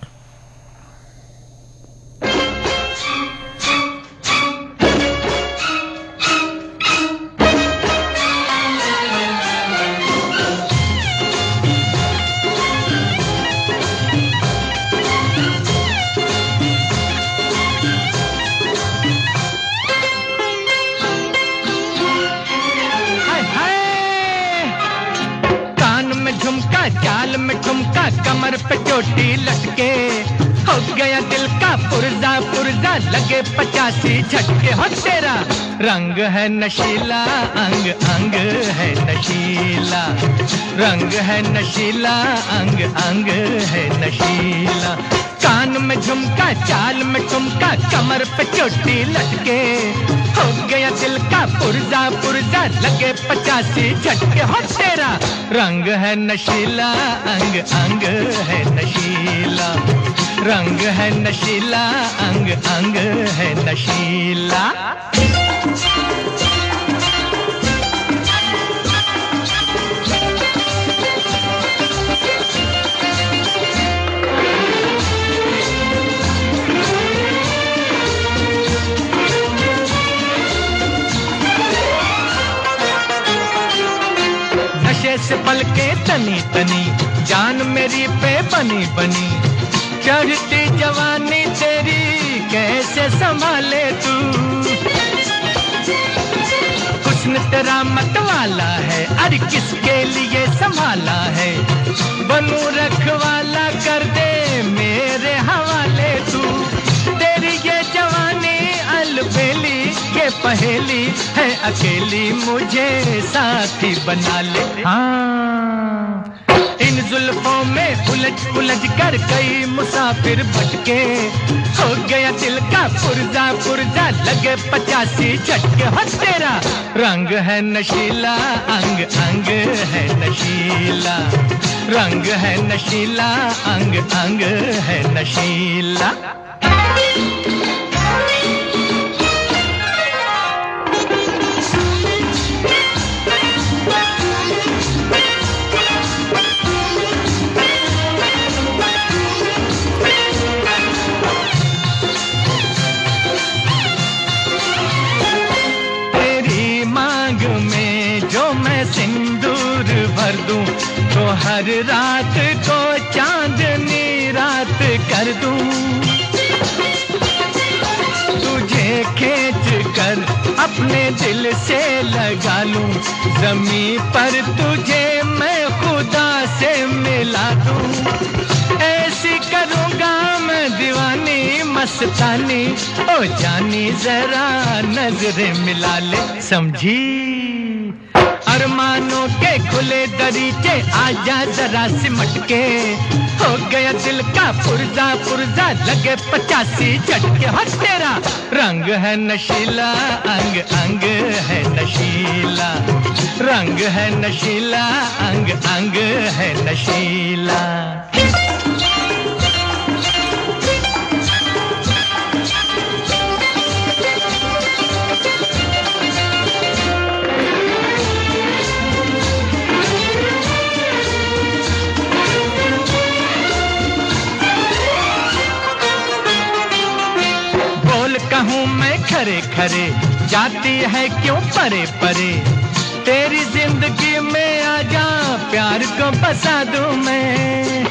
चाल में ठुमका, कमर पे चोटी लटके, हो गया दिल का पुर्जा पुर्जा, लगे 85 झटके। हो तेरा रंग है नशीला, अंग अंग है नशीला, रंग है नशीला, अंग अंग है नशीला। कान में झुमका, चाल में ठुमका, कमर पे चोटी लटके, हो गया दिल का पुर्जा पुर्जा, लगे 85 झटके। हो तेरा रंग है नशीला, अंग अंग है नशीला, रंग है नशीला, अंग अंग है नशीला। नशे से पलके तनी तनी, जान मेरी पे बनी बनी, चढ़ती जवानी तेरी कैसे संभाले तू। हुस्न तेरा मत वाला है, अरे किसके लिए संभाला है, बनू रखवाला कर दे मेरे हवाले तू। तेरी ये जवानी अलबेली, ये पहेली है अकेली, मुझे साथी बना ले। हाँ, इन जुल्फों में उलझ उलझ कर कई मुसाफिर भटके, हो गया दिल का पुर्जा पुर्जा, लगे 85 झटके। हो तेरा रंग है नशीला, अंग अंग है नशीला, रंग है नशीला, अंग अंग है नशीला। मैं सिंदूर भर दूं तो हर रात को चांदनी रात कर दूं। तुझे खींच कर अपने दिल से लगा लूं, ज़मीं पर तुझे मैं खुदा से मिला दूं। ऐसी करूंगा मैं दीवानी मस्तानी, ओ जानी जरा नजरें मिला ले, समझी? अरमानों के खुले दरीचे आजा जरा सिमट के, हो गया दिल का पुर्जा पुर्जा लगे 85 झटके। हो तेरा रंग है नशीला, अंग अंग है नशीला, रंग है नशीला, अंग अंग है नशीला। कहूँ मैं खरे खरे, जाती है क्यों परे परे, तेरी जिंदगी में आजा प्यार को बसा दूं मैं।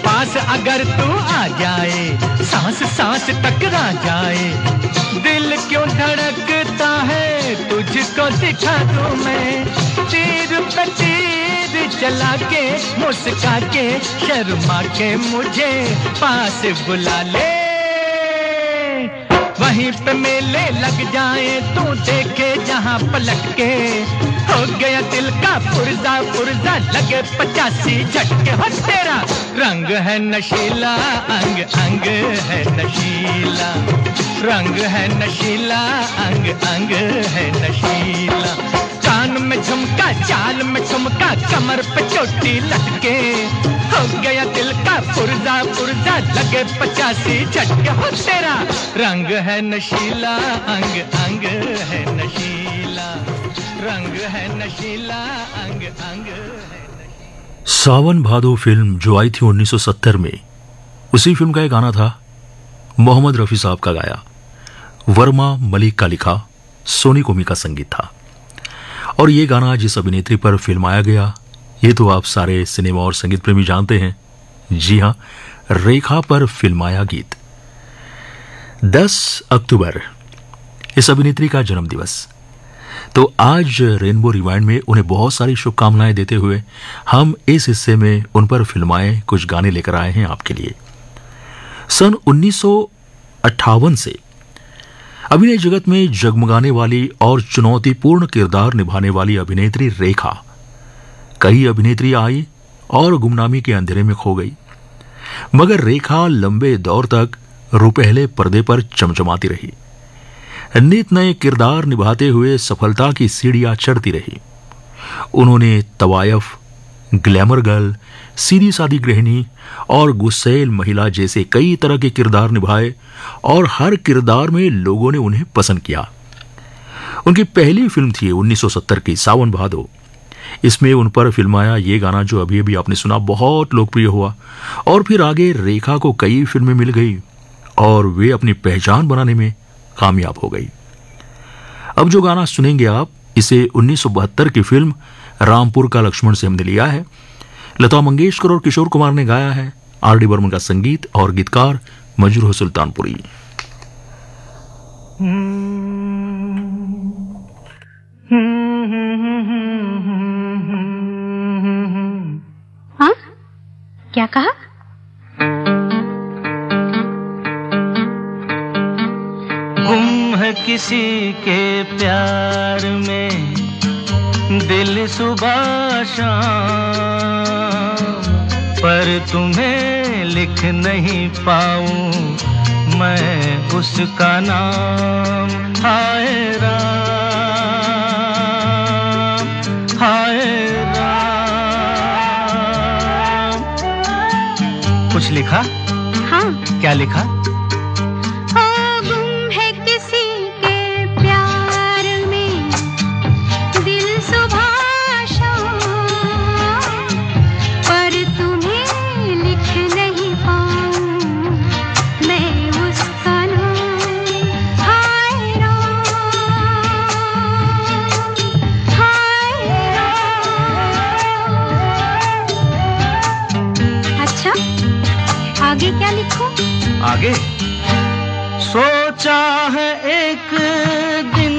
पास अगर तू आ जाए, सांस सांस टकरा जाए, दिल क्यों धड़कता है तुझको दिखा दूं मैं। तीर पे तीर चला के मुस्का के शर्मा के मुझे पास बुला ले, वहीं पे मेले लग जाए तू देखे जहां पलट के। हो गया दिल का पुर्जा पुर्जा लगे 85 झटके। हो तेरा रंग है नशीला, अंग अंग है नशीला, रंग है नशीला, अंग अंग है नशीला। कान में झुमका चाल में ठुमका कमर पे चोटी लटके, हो गया दिल का पुर्जा पुर्जा लगे 85 झटके। हो तेरा रंग है नशीला, अंग अंग है नशीला, रंग है नशीला, अंग अंग है नशीला। सावन भादो फिल्म जो आई थी 1970 में, उसी फिल्म का एक गाना था, मोहम्मद रफी साहब का गाया, वर्मा मलिक का लिखा, सोनी कोमी का संगीत था। और ये गाना जिस अभिनेत्री पर फिल्माया गया, ये तो आप सारे सिनेमा और संगीत प्रेमी जानते हैं। जी हां, रेखा पर फिल्माया गीत। 10 अक्टूबर इस अभिनेत्री का जन्मदिवस। तो आज रेनबो रिवाइंड में उन्हें बहुत सारी शुभकामनाएं देते हुए हम इस हिस्से में उन पर फिल्माए कुछ गाने लेकर आए हैं आपके लिए। सन 1958 से अभिनय जगत में जगमगाने वाली और चुनौतीपूर्ण किरदार निभाने वाली अभिनेत्री रेखा, कई अभिनेत्री आई और गुमनामी के अंधेरे में खो गई, मगर रेखा लंबे दौर तक रुपहले पर्दे पर चमचमाती रही, नित नए किरदार निभाते हुए सफलता की सीढ़ियां चढ़ती रही। उन्होंने तवायफ, ग्लैमर गर्ल, सीधी सादी गृहिणी और गुस्सैल महिला जैसे कई तरह के किरदार निभाए और हर किरदार में लोगों ने उन्हें पसंद किया। उनकी पहली फिल्म थी 1970 की सावन भादो। इसमें उन पर फिल्माया ये गाना जो अभी अभी आपने सुना बहुत लोकप्रिय हुआ और फिर आगे रेखा को कई फिल्में मिल गई और वे अपनी पहचान बनाने में कामयाब हो गई। अब जो गाना सुनेंगे आप, इसे 1972 की फिल्म रामपुर का लक्ष्मण से हमने लिया है। लता मंगेशकर और किशोर कुमार ने गाया है, आर डी बर्मन का संगीत और गीतकार मजरूह सुल्तानपुरी। हाँ, क्या कहा? गुम है किसी के प्यार में दिल सुबह शाम, पर तुम्हें लिख नहीं पाऊं मैं उसका नाम। हाय राम, हाय राम। कुछ लिखा? हाँ। क्या लिखा? आगे सोचा है एक दिन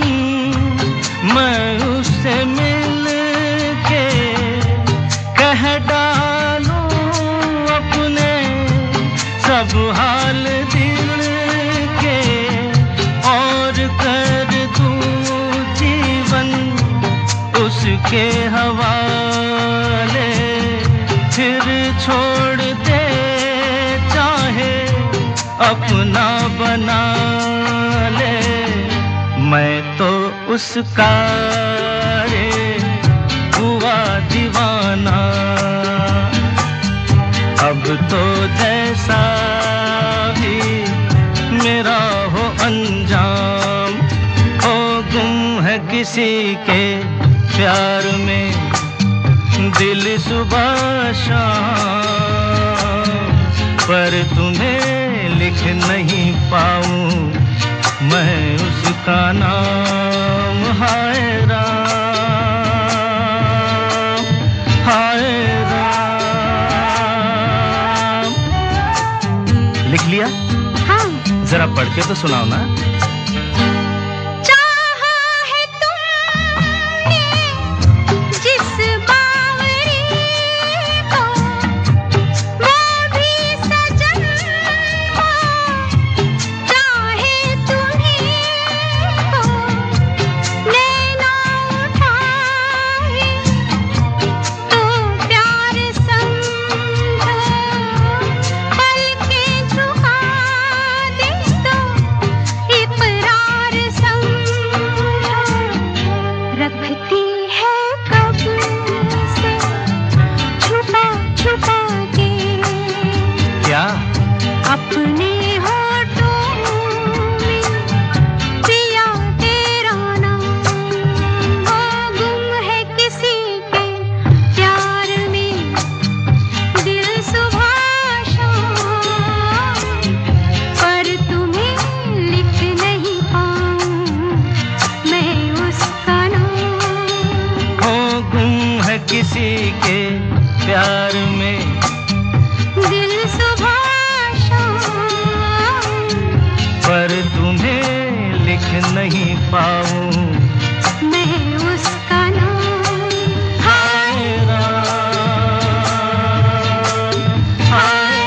मैं उससे मिल के कह डालूं अपने सब हाल दिल के और कर दूं जीवन उसके हवाले फिर छोड़ दे चाहे अपना बना ले मैं तो उसका रे हुआ दीवाना अब तो जैसा भी मेरा हो अंजाम हो गुम है किसी के प्यार में दिल सुबह शाम पर तुम्हें लिख नहीं पाऊं मैं उसका नाम हाय राम हाय राम लिख लिया हाँ जरा पढ़ के तो सुनाओ ना किसी के प्यार में दिल सुबह शाम पर तुम्हें लिख नहीं पाऊं मैं उसका नाम हाय राम हाय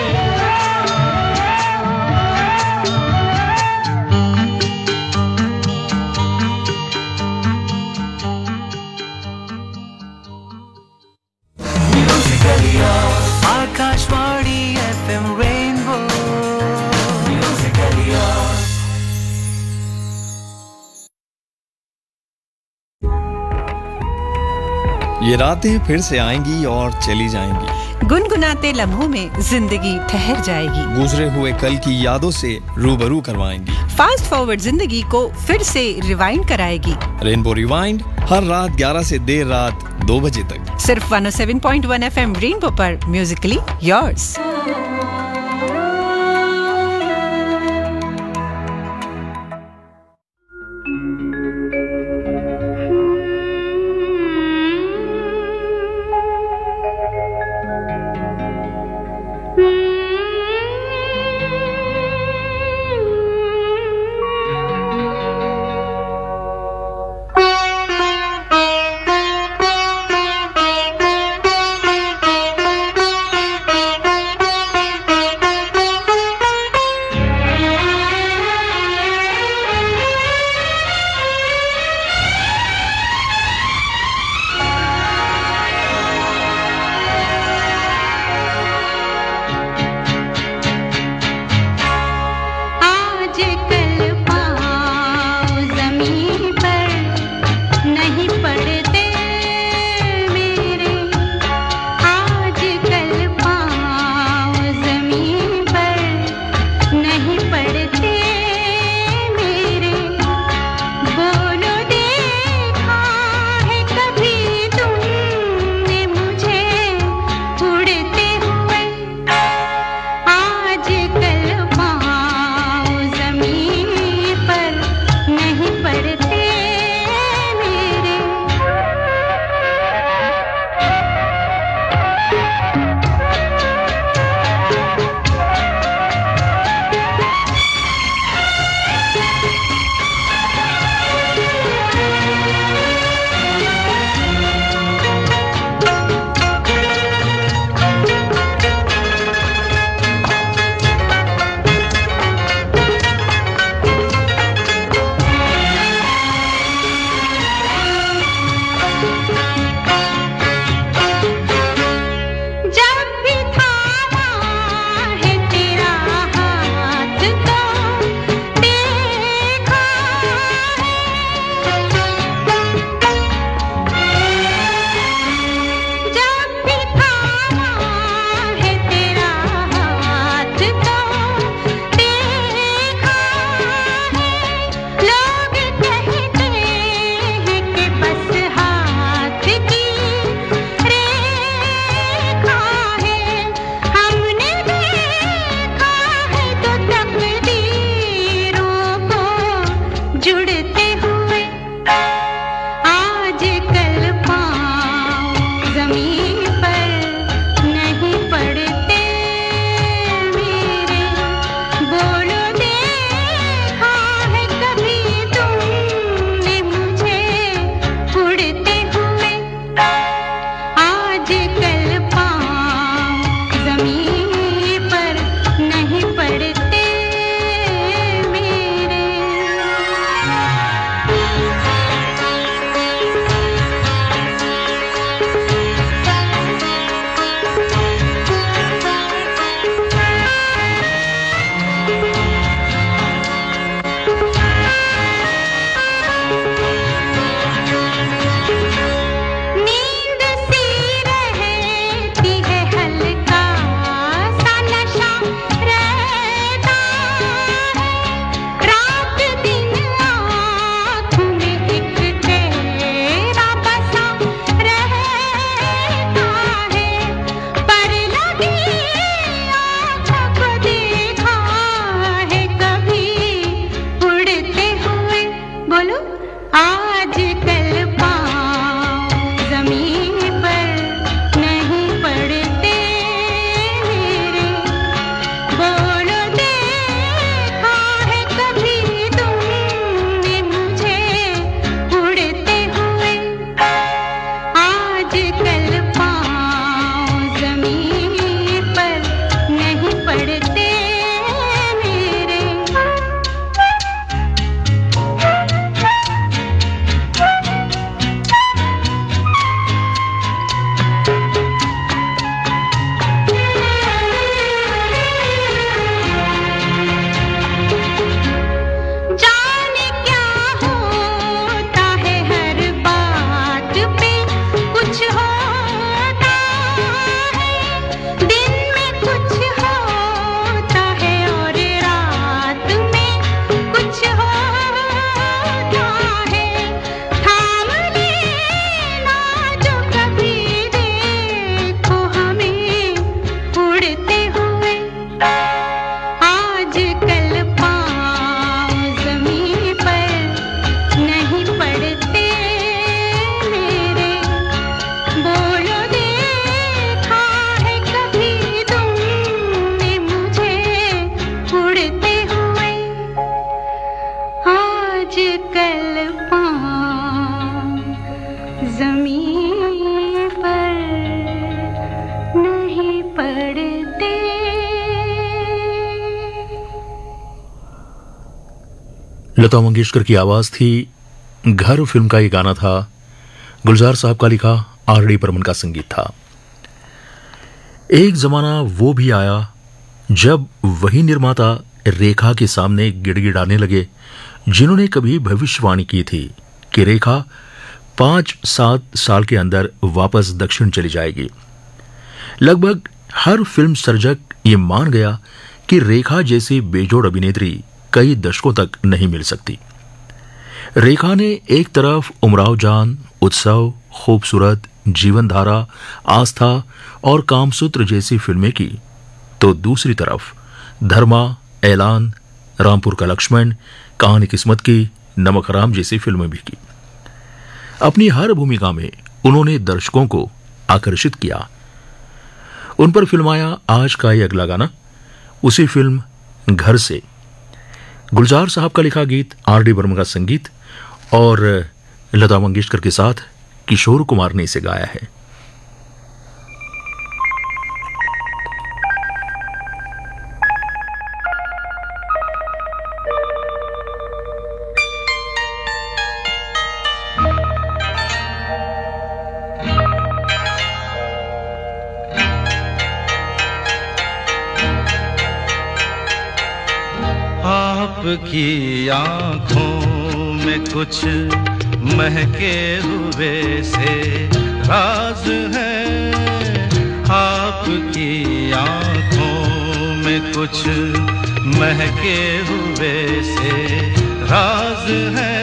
आकाशवाणी FM रेनबो ये रातें फिर से आएंगी और चली जाएंगी। गुनगुनाते लम्हों में जिंदगी ठहर जाएगी। गुजरे हुए कल की यादों से रूबरू करवाएंगी। फास्ट फॉरवर्ड जिंदगी को फिर से रिवाइंड कराएगी। रेनबो रिवाइंड हर रात 11 से देर रात 2 बजे तक सिर्फ 107.1 FM रेनबो पर म्यूजिकली योर्स। आजकल पाँव जमीन पर नहीं पड़ते मेरे, बोलो देखा है कभी तुमने मुझे उड़ते हुए। आजकल पाँव जमीन पर नहीं पड़ते मेरे। नींद सी रहती है, हल्का सा नशा रहता है, रात दिन आँखों में एक तेरा बसा रहता है, पर लगी आँखों को देखा है कभी उड़ते हुए। बोलो आजकल पाँव जमीन पर नहीं पड़ते मेरे, बोलो देखा है कभी तुमने मुझे उड़ते हुए। आजकल पाँव जमीन पर नहीं पड़ते मेरे। जाने क्या होता है हर बात पे कुछ होता है, दिन में कुछ होता है और रात में कुछ होता है, थाम लेना जो कभी देखो हमें उड़ते हुए। आजकल पाँव जमीन पर नहीं पड़ते मेरे, बोलो देखा है कभी तुमने मुझे उड़ते हुए। आजकल पाँव जमीन पर नहीं पड़ते। लता मंगेशकर की आवाज थी। घर फिल्म का ये गाना था, गुलजार साहब का लिखा, आर.डी. बर्मन का संगीत था। एक जमाना वो भी आया जब वही निर्माता रेखा के सामने गिड़गिड़ाने लगे जिन्होंने कभी भविष्यवाणी की थी कि रेखा 5-7 साल के अंदर वापस दक्षिण चली जाएगी। लगभग हर फिल्म सर्जक ये मान गया कि रेखा जैसी बेजोड़ अभिनेत्री कई दशकों तक नहीं मिल सकती। रेखा ने एक तरफ उमराव जान, उत्सव, खूबसूरत, जीवनधारा, आस्था और कामसूत्र जैसी फिल्में की, तो दूसरी तरफ धर्मा, ऐलान, रामपुर का लक्ष्मण, कहानी किस्मत की, नमक हराम जैसी फिल्में भी की। अपनी हर भूमिका में उन्होंने दर्शकों को आकर्षित किया। उन पर फिल्माया आज का ये अगला गाना, उसी फिल्म घर से। गुलजार साहब का लिखा गीत, आर.डी. बर्मन का संगीत और लता मंगेशकर के साथ किशोर कुमार ने इसे गाया है। आपकी आंखों में कुछ महके हुए से राज है, आपकी आंखों में कुछ महके हुए से राज है,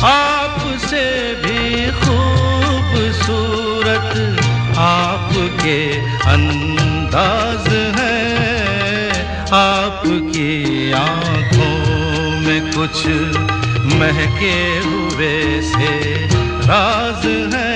आपसे भी खूबसूरत आपके अंदाज है, आपकी आंखों में कुछ महके हुए से राज है।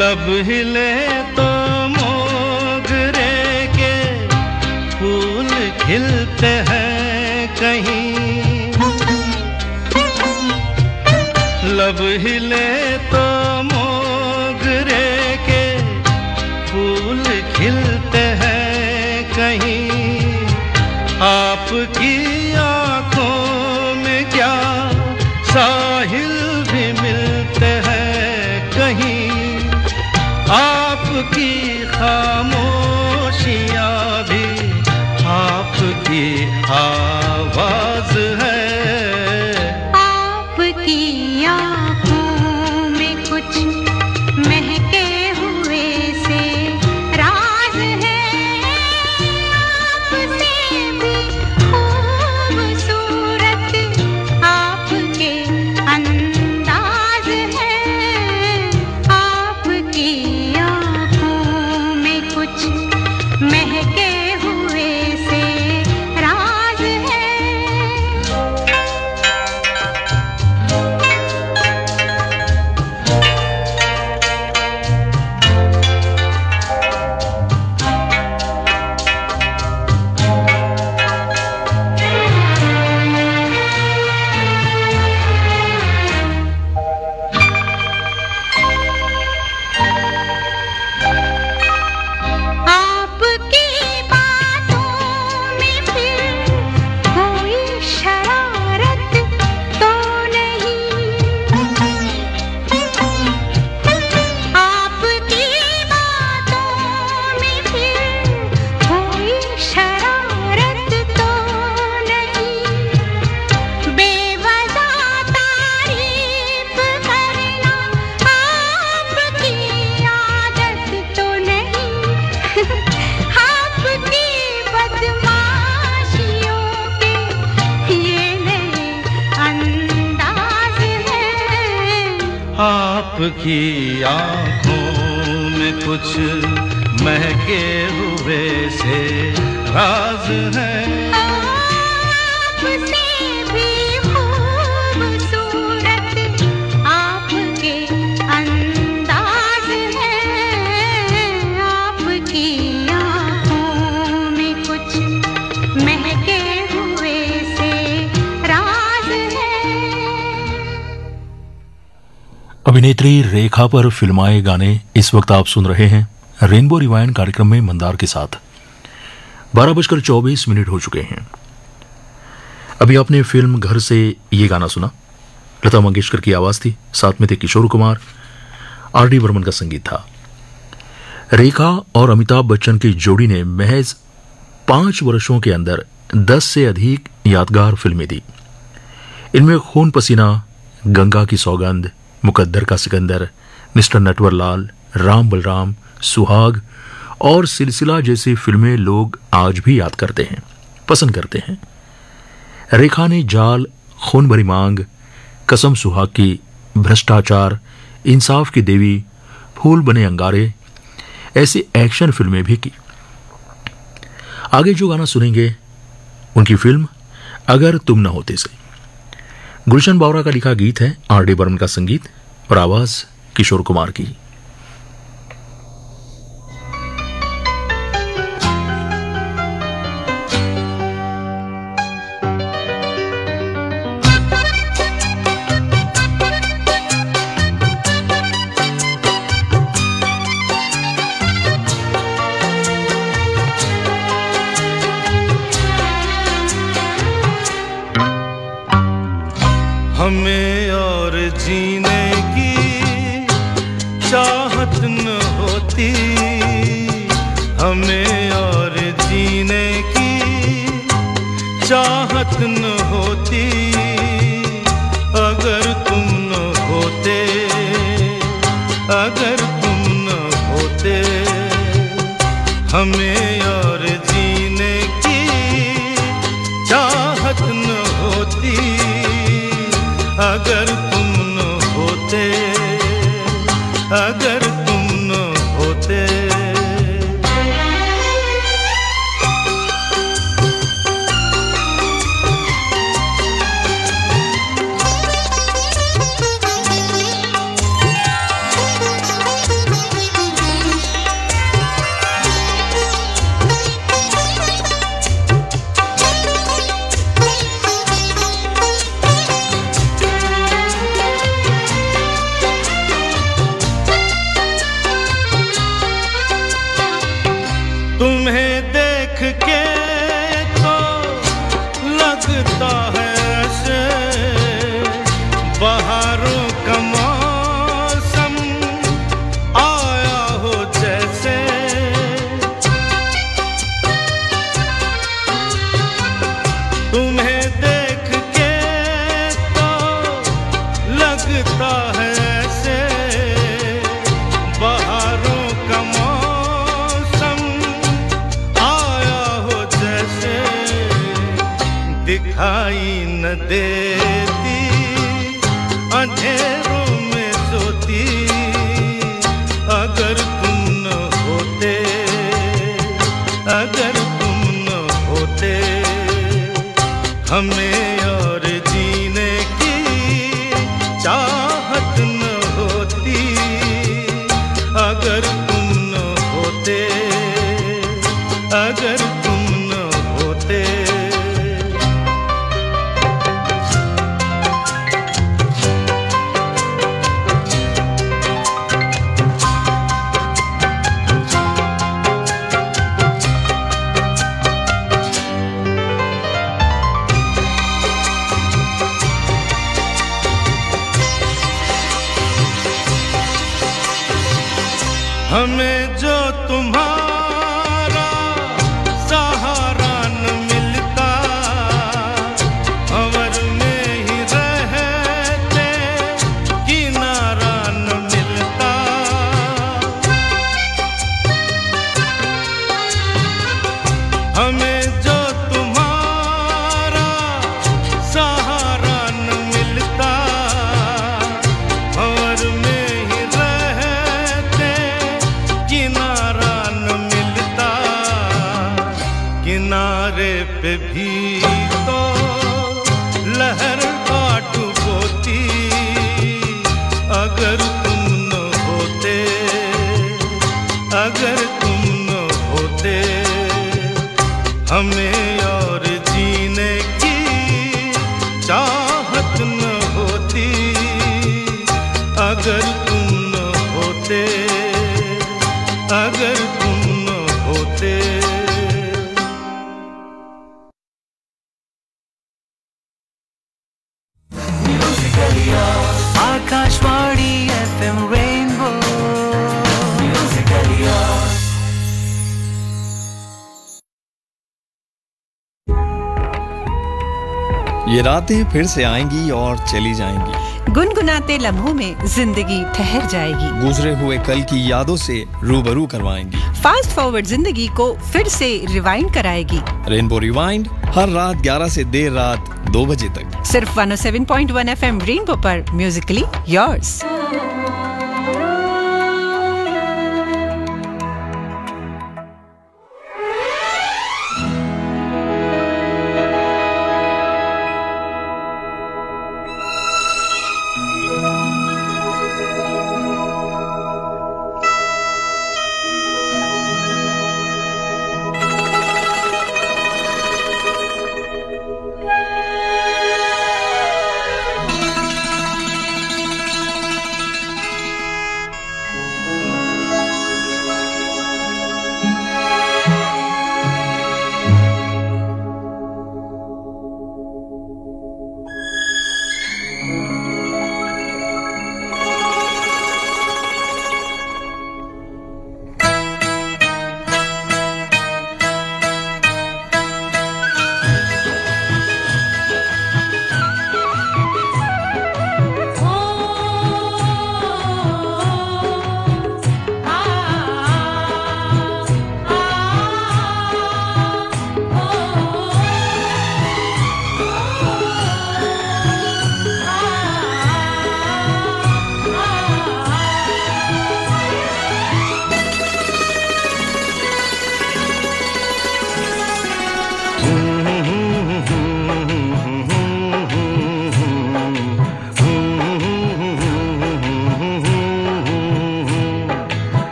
लब हिले तो मोगरे के फूल खिलते हैं कहीं, लब हिले तो मोगरे के फूल खिलते हैं कहीं। आपकी आंखों में क्या साहिल भी मिलते हैं कहीं। आपकी खामोशियाँ भी आपकी आवाज है। आपकी आँखों में कुछ महके हुए से राज है। आपसे भी खूबसूरत आपके अंदाज है। आपकी महके हुए से राज है। आपकी आंखों में कुछ महके हुए से राज है। आपसे भी खूबसूरत आपके अंदाज है। आपकी आंखों में कुछ महके हुए से राज है। अभिनेत्री रेखा पर फिल्माए गाने इस वक्त आप सुन रहे हैं रेनबो रिवाइंड कार्यक्रम में मंदार के साथ। 12:24 हो चुके हैं। अभी आपने फिल्म घर से ये गाना सुना, लता मंगेशकर की आवाज थी, साथ में थे किशोर कुमार, आर.डी. बर्मन का संगीत था। रेखा और अमिताभ बच्चन की जोड़ी ने महज 5 वर्षों के अंदर 10 से अधिक यादगार फिल्में दी। इनमें खून पसीना, गंगा की सौगंध, मुकद्दर का सिकंदर, मिस्टर नटवरलाल, राम बलराम, सुहाग और सिलसिला जैसी फिल्में लोग आज भी याद करते हैं, पसंद करते हैं। रेखा ने जाल, खून भरी मांग, कसम सुहाग की, भ्रष्टाचार, इंसाफ की देवी, फूल बने अंगारे ऐसी एक्शन फिल्में भी की। आगे जो गाना सुनेंगे उनकी फिल्म अगर तुम न होते से। गुलशन बावरा का लिखा गीत है, आर.डी. बर्मन का संगीत और आवाज किशोर कुमार की। हमें और जीने की चाहत न होती, हमें और जीने की चाहत न होती, अगर तुम न होते, अगर तुम न होते। हमें अगर तुम न होते। तुम्हें देख के तो लगता है ऐसे बहारों का मौसम आया हो जैसे। तुम्हें देख के तो लगता है ऐसे बहारों का दिखाई न देती अंधेरों में सोती। अगर तुम न होते, अगर तुम न होते, हमें और जीने की चाहत न होती। अगर तुम न होते, अगर तुम न होते। हमें जो तुम्हारा सहारा न मिलता, भंवर में ही रहते किनारा न मिलता। हमें जो तुम्हारा सहारा न मिलता, भंवर में किनारे पे भी तो लहर काटू बोती। अगर तुम न होते, अगर तुम न होते, हमें और जीने की चाहत न होती। अगर तुम न होते, अगर तुम न होते। Akashvani FM rainbow Musically yours. ये रातें फिर से आएंगी और चली जाएंगी। गुनगुनाते लम्हों में जिंदगी ठहर जाएगी। गुजरे हुए कल की यादों से रूबरू करवाएंगी। फास्ट फॉरवर्ड जिंदगी को फिर से रिवाइंड कराएगी। रेनबो रिवाइंड हर रात 11 से देर रात 2 बजे तक सिर्फ 107.1 FM रेनबो पर म्यूजिकली योर्स।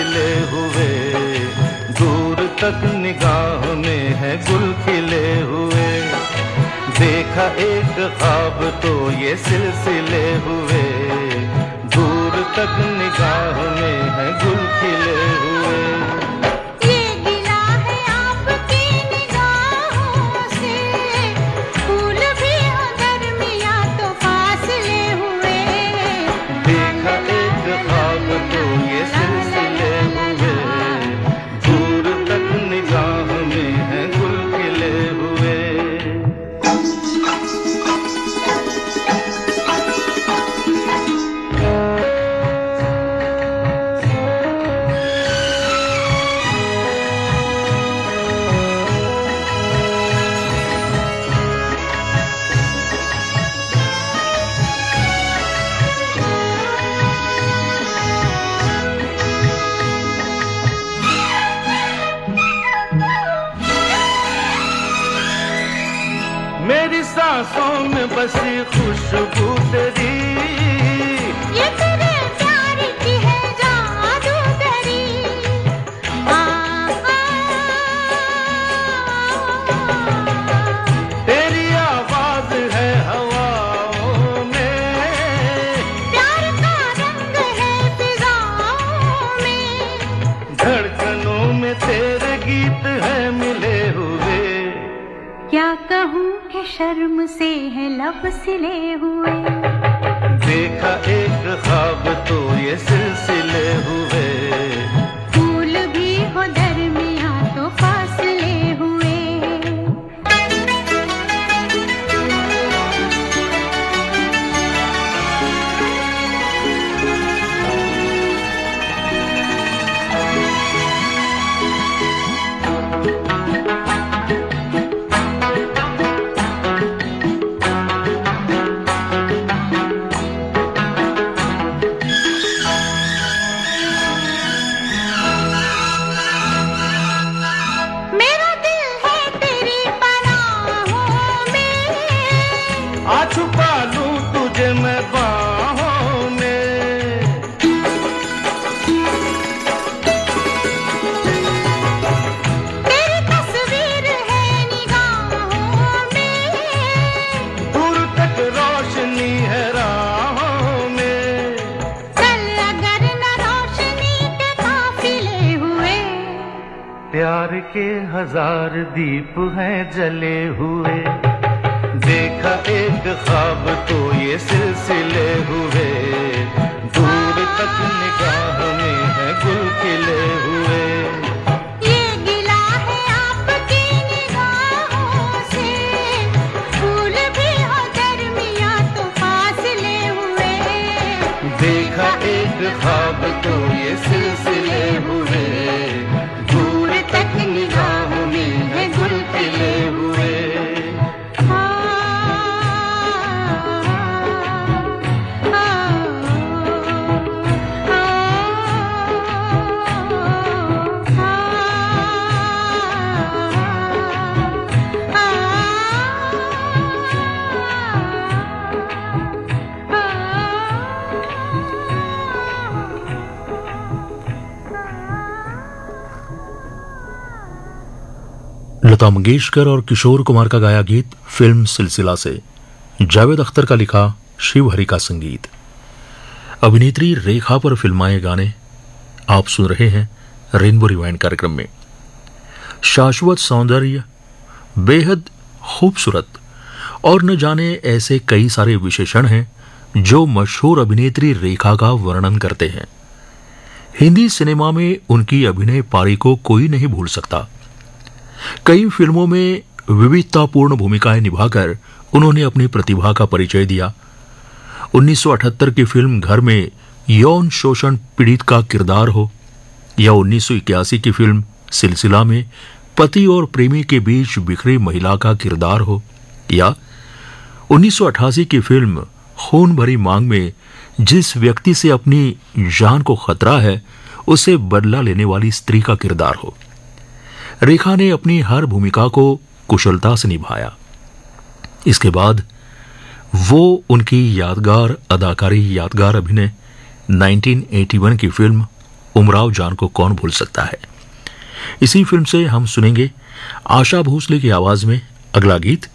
खिले हुए, दूर तक निगाह में है गुल खिले हुए। देखा एक ख्वाब तो ये सिलसिले हुए, दूर तक निगाह में है गुल खिले हुए। ये गिला है आपकी निगाहों से, फूल भी हो दरमियां तो फासले हुए। देखा एक ख्वाब तो ये सिलसिले हुए, दूर तक निगाह में है गुल खिले हुए। मेरी सांसों में बसी खुशबू तेरी, ये तेरे प्यार की है जादूगरी। तेरी आवाज है हवाओं में, प्यार का रंग है फिजाओं में। धड़कनों में तेरे गीत है मिले हुए। क्या कहूँ कि शर्म से है लब सिले हुए। देखा एक ख्वाब तो ये सिलसिले हुए, फूल भी हो दरमियां तो फासले हुए। मेरा दिल है तेरी पनाहों में, आ छुपा लूं तुझे मैं बाहों में। तेरी तस्वीर है निगाहों में। दूर तक रोशनी है राहों में। कल अगर न रोशनी के काफिले हुए। प्यार के 1000 दीप हैं जले हुए। देखा एक ख्वाब तो ये सिलसिले हुए, दूर तक निगाह में है गुल खिले हुए। ये गिला है आपकी निगाहों से, फूल भी हो दरमियां तो फासले हुए। देखा एक ख्वाब तो ये सिलसिले हुए, दूर तक निगाह में है गुल खिले हुए। लता मंगेशकर और किशोर कुमार का गाया गीत फिल्म सिलसिला से, जावेद अख्तर का लिखा, शिव हरि का संगीत। अभिनेत्री रेखा पर फिल्माए गाने आप सुन रहे हैं रेनबो रिवाइंड कार्यक्रम में। शाश्वत सौंदर्य, बेहद खूबसूरत और न जाने ऐसे कई सारे विशेषण हैं जो मशहूर अभिनेत्री रेखा का वर्णन करते हैं। हिंदी सिनेमा में उनकी अभिनय पारी को कोई नहीं भूल सकता। कई फिल्मों में विविधतापूर्ण भूमिकाएं निभाकर उन्होंने अपनी प्रतिभा का परिचय दिया। 1978 की फिल्म घर में यौन शोषण पीड़ित का किरदार हो, या 1981 की फिल्म सिलसिला में पति और प्रेमी के बीच बिखरी महिला का किरदार हो, या 1988 की फिल्म खून भरी मांग में जिस व्यक्ति से अपनी जान को खतरा है उसे बदला लेने वाली स्त्री का किरदार हो। रेखा ने अपनी हर भूमिका को कुशलता से निभाया। इसके बाद वो उनकी यादगार अदाकारी, यादगार अभिनय 1981 की फिल्म उमराव जान को कौन भूल सकता है। इसी फिल्म से हम सुनेंगे आशा भोसले की आवाज में अगला गीत,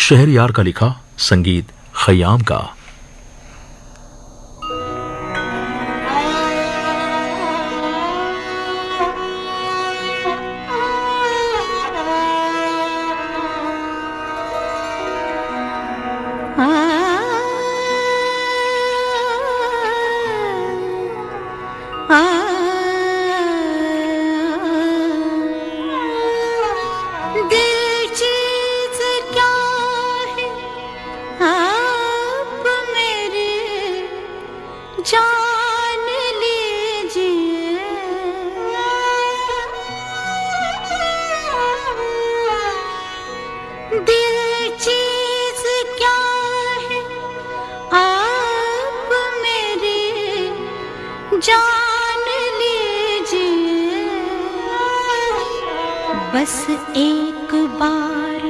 शहरयार का लिखा, संगीत खयाम का। बस एक बार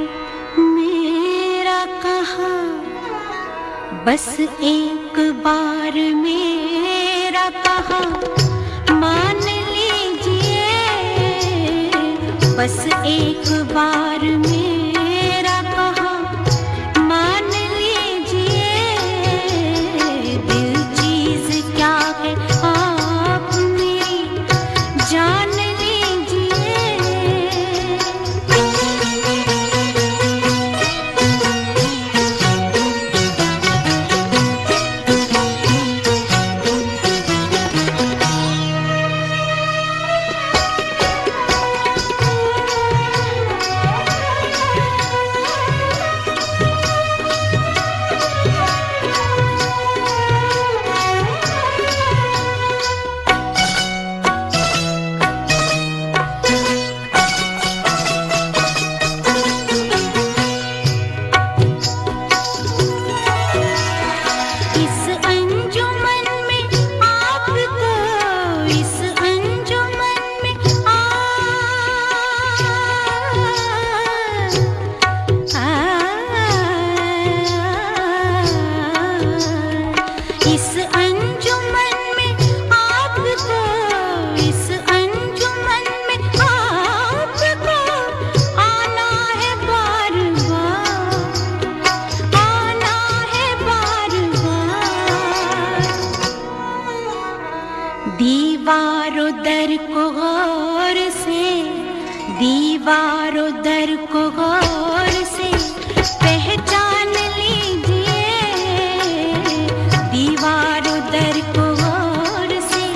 मेरा कहा, बस एक बार मेरा कहा मान लीजिए, बस एक बार मेरा कहा मान लीजिए। दिल चीज क्या है आप मेरी जान दीवारों दर को गौर से, दीवारों दर को गौर से पहचान लीजिए, दीवारों दर को गौर से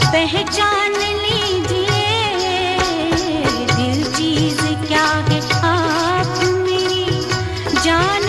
पहचान लीजिए। दिल चीज क्या है आप मेरी जान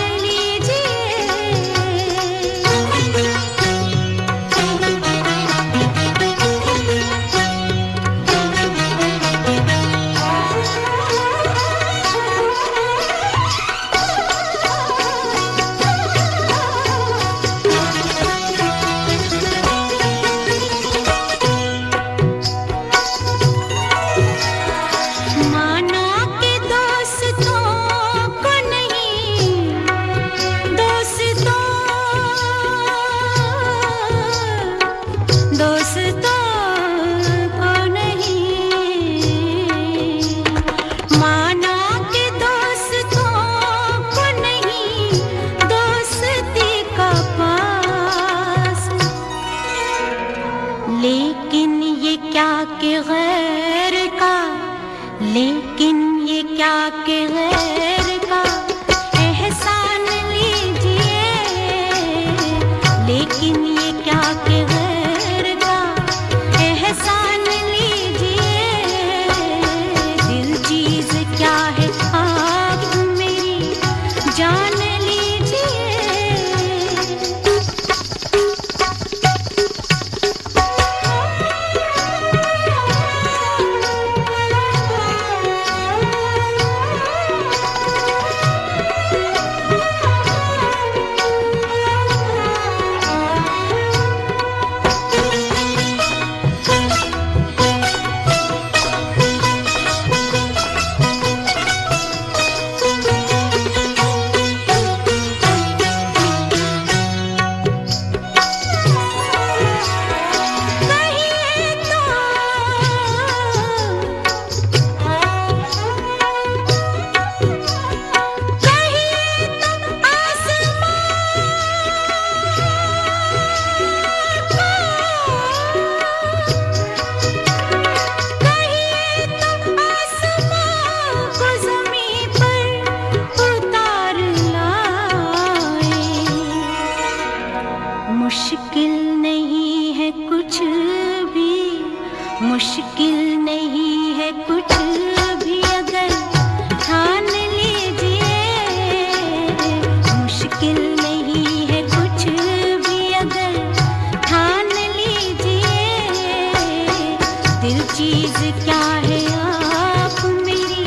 चीज क्या है आप मेरी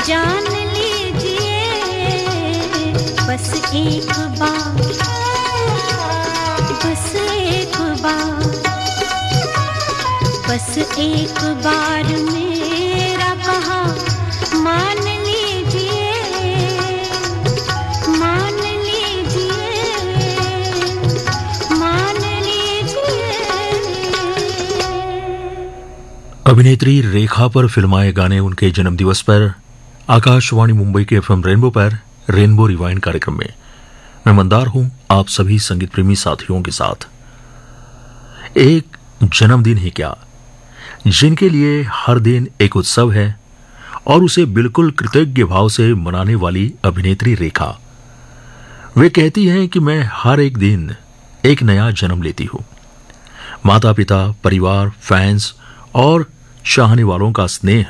जान लीजिए, बस एक बार, बस एक बार, बस एक बार मेरा कहा मान लीजिए, मान लीजिए, मान लीजिए। अभिनेत्री रेखा पर फिल्माए गाने उनके जन्मदिवस पर आकाशवाणी मुंबई के एफएम रेनबो पर रेनबो रिवाइंड कार्यक्रम में मैं मंदार हूं आप सभी संगीत प्रेमी साथियों के साथ। एक जन्मदिन ही क्या, जिनके लिए हर दिन एक उत्सव है और उसे बिल्कुल कृतज्ञ भाव से मनाने वाली अभिनेत्री रेखा। वे कहती हैं कि मैं हर एक दिन एक नया जन्म लेती हूं। माता पिता, परिवार, फैंस और चाहने वालों का स्नेह,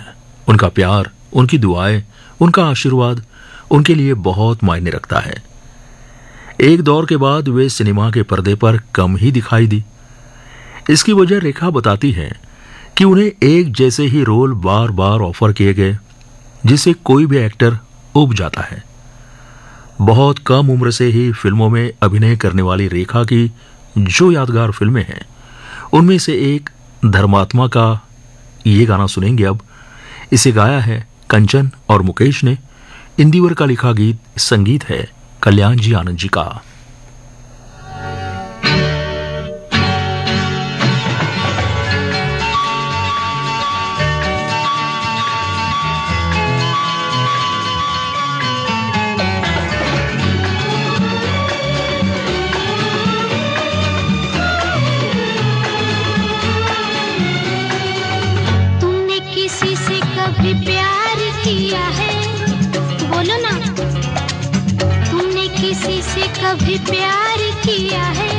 उनका प्यार, उनकी दुआएं, उनका आशीर्वाद उनके लिए बहुत मायने रखता है। एक दौर के बाद वे सिनेमा के पर्दे पर कम ही दिखाई दी। इसकी वजह रेखा बताती हैं कि उन्हें एक जैसे ही रोल बार बार ऑफर किए गए, जिसे कोई भी एक्टर ऊब जाता है। बहुत कम उम्र से ही फिल्मों में अभिनय करने वाली रेखा की जो यादगार फिल्में हैं, उनमें से एक धर्मात्मा का ये गाना सुनेंगे अब। इसे गाया है कंचन और मुकेश ने। इंदिवर का लिखा गीत, संगीत है कल्याण जी आनंद जी का। प्यार किया है, बोलो ना, तुमने किसी से कभी प्यार किया है,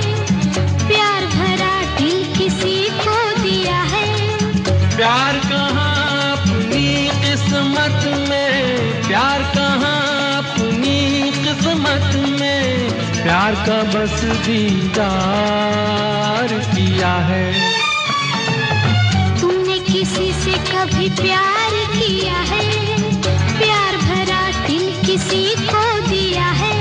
प्यार भरा दिल किसी को दिया है। प्यार कहाँ अपनी किस्मत में, प्यार कहाँ अपनी किस्मत में, प्यार का बस दीदार किया है। तुमने किसी से कभी प्यार किया है, प्यार भरा दिल किसी को दिया है।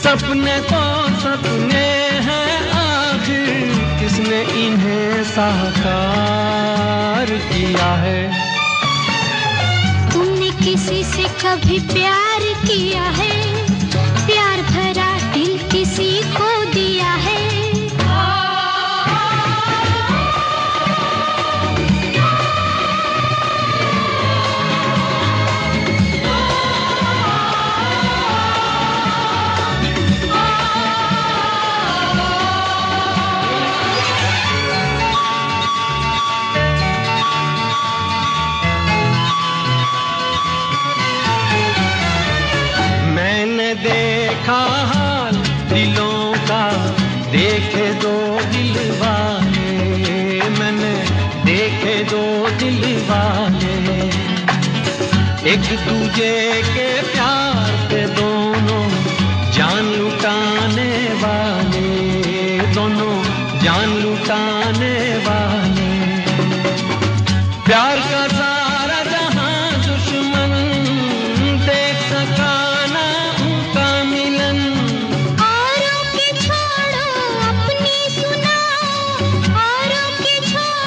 सपने तो सपने हैं आखिर, किसने इन्हें साकार किया है। तुमने किसी से कभी प्यार किया है, प्यार भरा दिल किसी को दिया है। देखा हाल दिलों का, देखे दो दिल वाले, मैंने देखे दो दिल वाले, एक दूजे के प्यार पे दोनों जान लुटाने वाले, दोनों जान लुटाने वाले। प्यार का सारा जहां दुश्मन देख सका औरों की छोड़ो अपनी सुनाओ, औरों की छोड़ो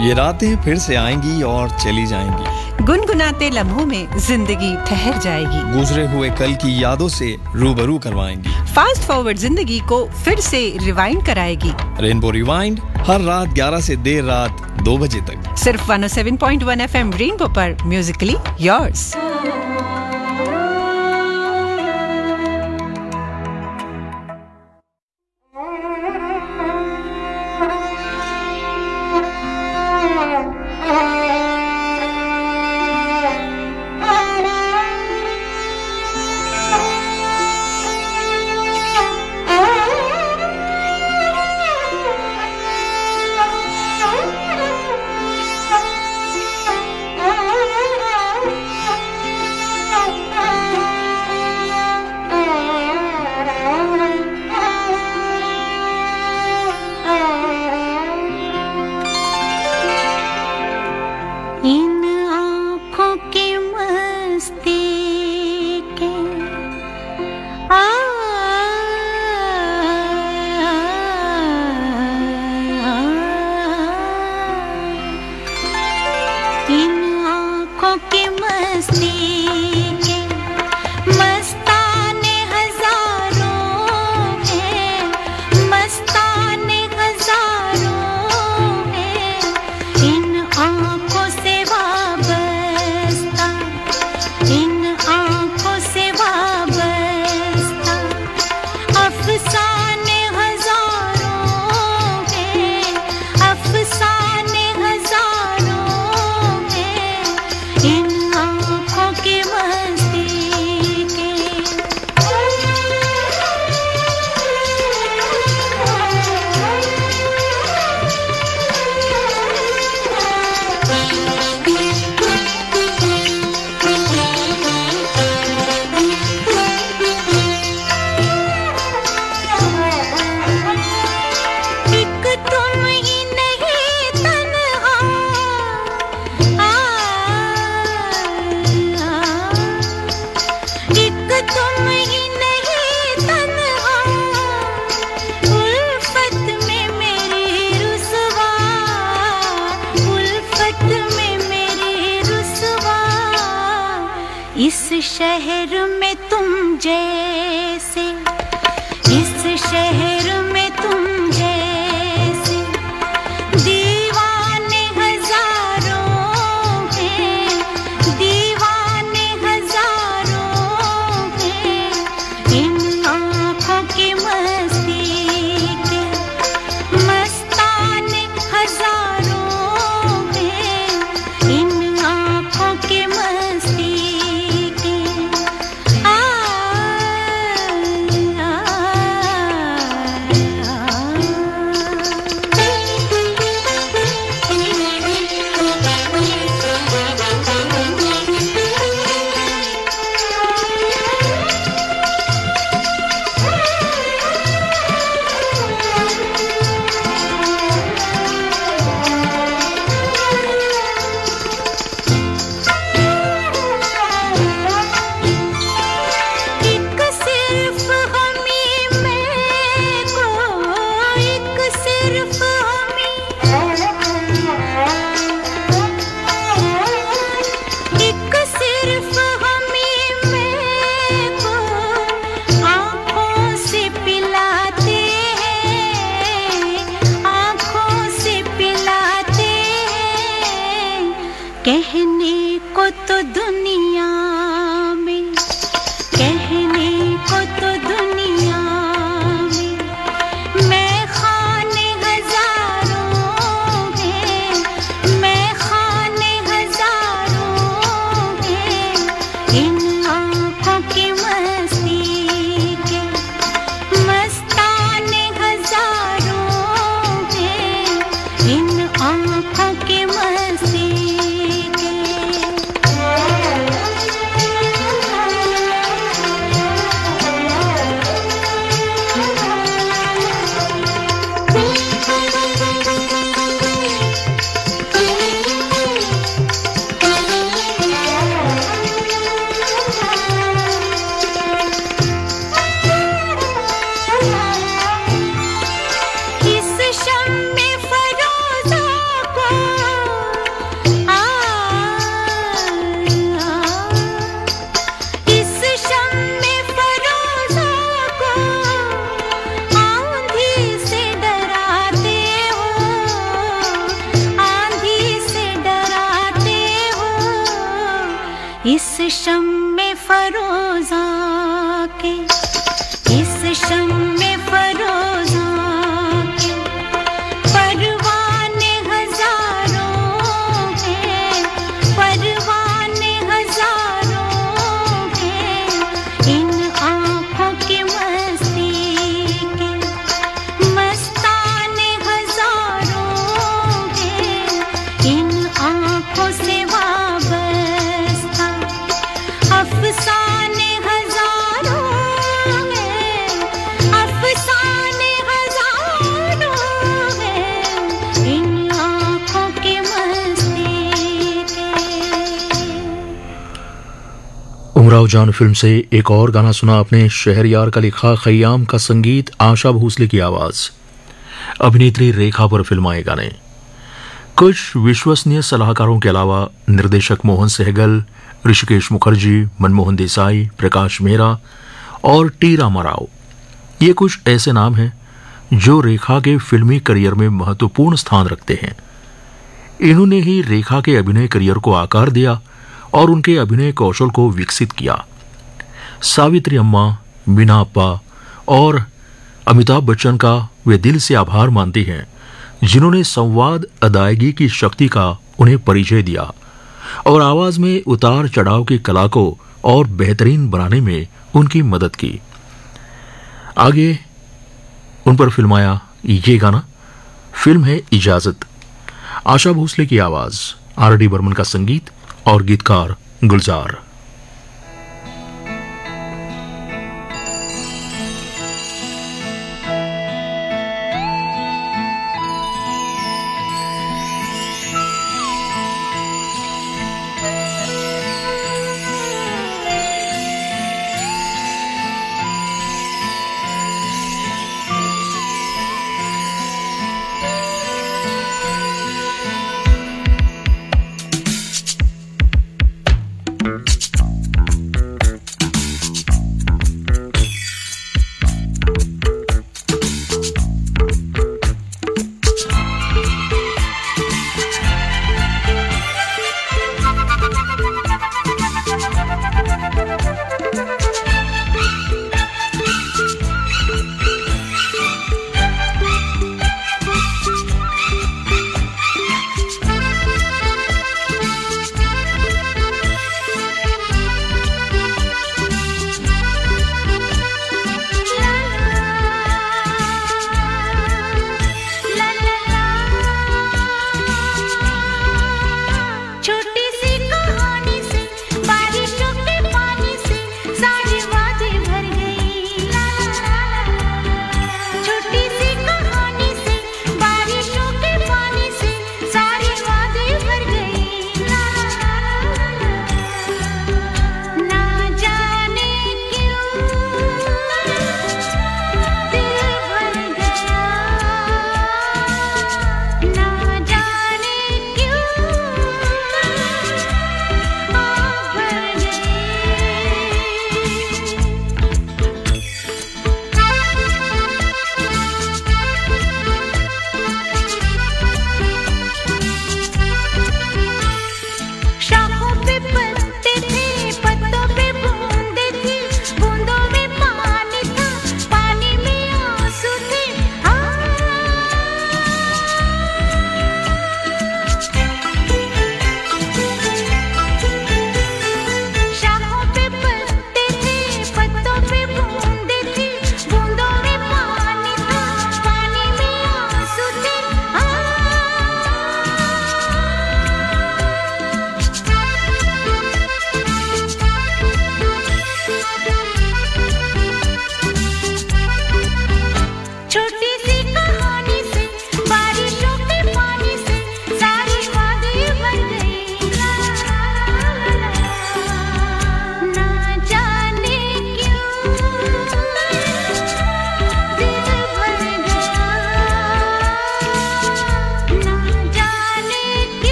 ये रातें फिर से आएंगी और चली जाएंगी। गुनगुनाते लम्हों में जिंदगी ठहर जाएगी। गुजरे हुए कल की यादों से रूबरू करवाएंगी। फास्ट फॉरवर्ड जिंदगी को फिर से रिवाइंड कराएगी। रेनबो रिवाइंड हर रात 11 से देर रात 2 बजे तक सिर्फ 107.1 FM रेनबो पर, म्यूजिकली योर्स। इस शहर में तुम जैसे, इस शहर में तुम जैसे दीवाने हजारों हैं, दीवाने हजारों हैं। इन आँखों की मस्ती के मस्ताने हजारों हैं, इन आँखों की मस्ती कहने को तो दुनिया में, कहने को तो दुनिया में मैं खाने हजारों हैं, मैं खाने हजारों हैं। इन आँखों की मस्ती के मस्ताने हजारों हैं, इन आँखों की मस्ती। इस शम में फरोजा के, इस शम में फरोजा के परवाने हजारों हैं, परवाने हजारों हैं। इन आँखों की मस्ती के मस्ताने हजारों हैं, इन आँखों से वाबस्ता अफसाने हजारों हैं, अफसाने हजारों हैं, इन आँखों की मस्ती के। उमराव जान फिल्म से एक और गाना सुना आपने। शहरयार का लिखा, खयाम का संगीत, आशा भोसले की आवाज, अभिनेत्री रेखा पर फिल्म आए गाने। कुछ विश्वसनीय सलाहकारों के अलावा निर्देशक मोहन सहगल, ऋषिकेश मुखर्जी, मनमोहन देसाई, प्रकाश मेहरा और टी रामाराव, ये कुछ ऐसे नाम हैं जो रेखा के फिल्मी करियर में महत्वपूर्ण स्थान रखते हैं। इन्होंने ही रेखा के अभिनय करियर को आकार दिया और उनके अभिनय कौशल को विकसित किया। सावित्री अम्मा, मीना अप्पा और अमिताभ बच्चन का वे दिल से आभार मानती हैं, जिन्होंने संवाद अदायगी की शक्ति का उन्हें परिचय दिया और आवाज में उतार चढ़ाव की कला को और बेहतरीन बनाने में उनकी मदद की। आगे उन पर फिल्माया ये गाना। फिल्म है इजाजत, आशा भोसले की आवाज, आर.डी. बर्मन का संगीत और गीतकार गुलजार।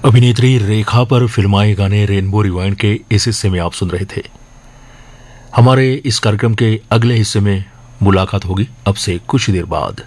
अभिनेत्री रेखा पर फिल्माए गाने रेनबो रिवाइंड के इस हिस्से में आप सुन रहे थे। हमारे इस कार्यक्रम के अगले हिस्से में मुलाकात होगी अब से कुछ देर बाद।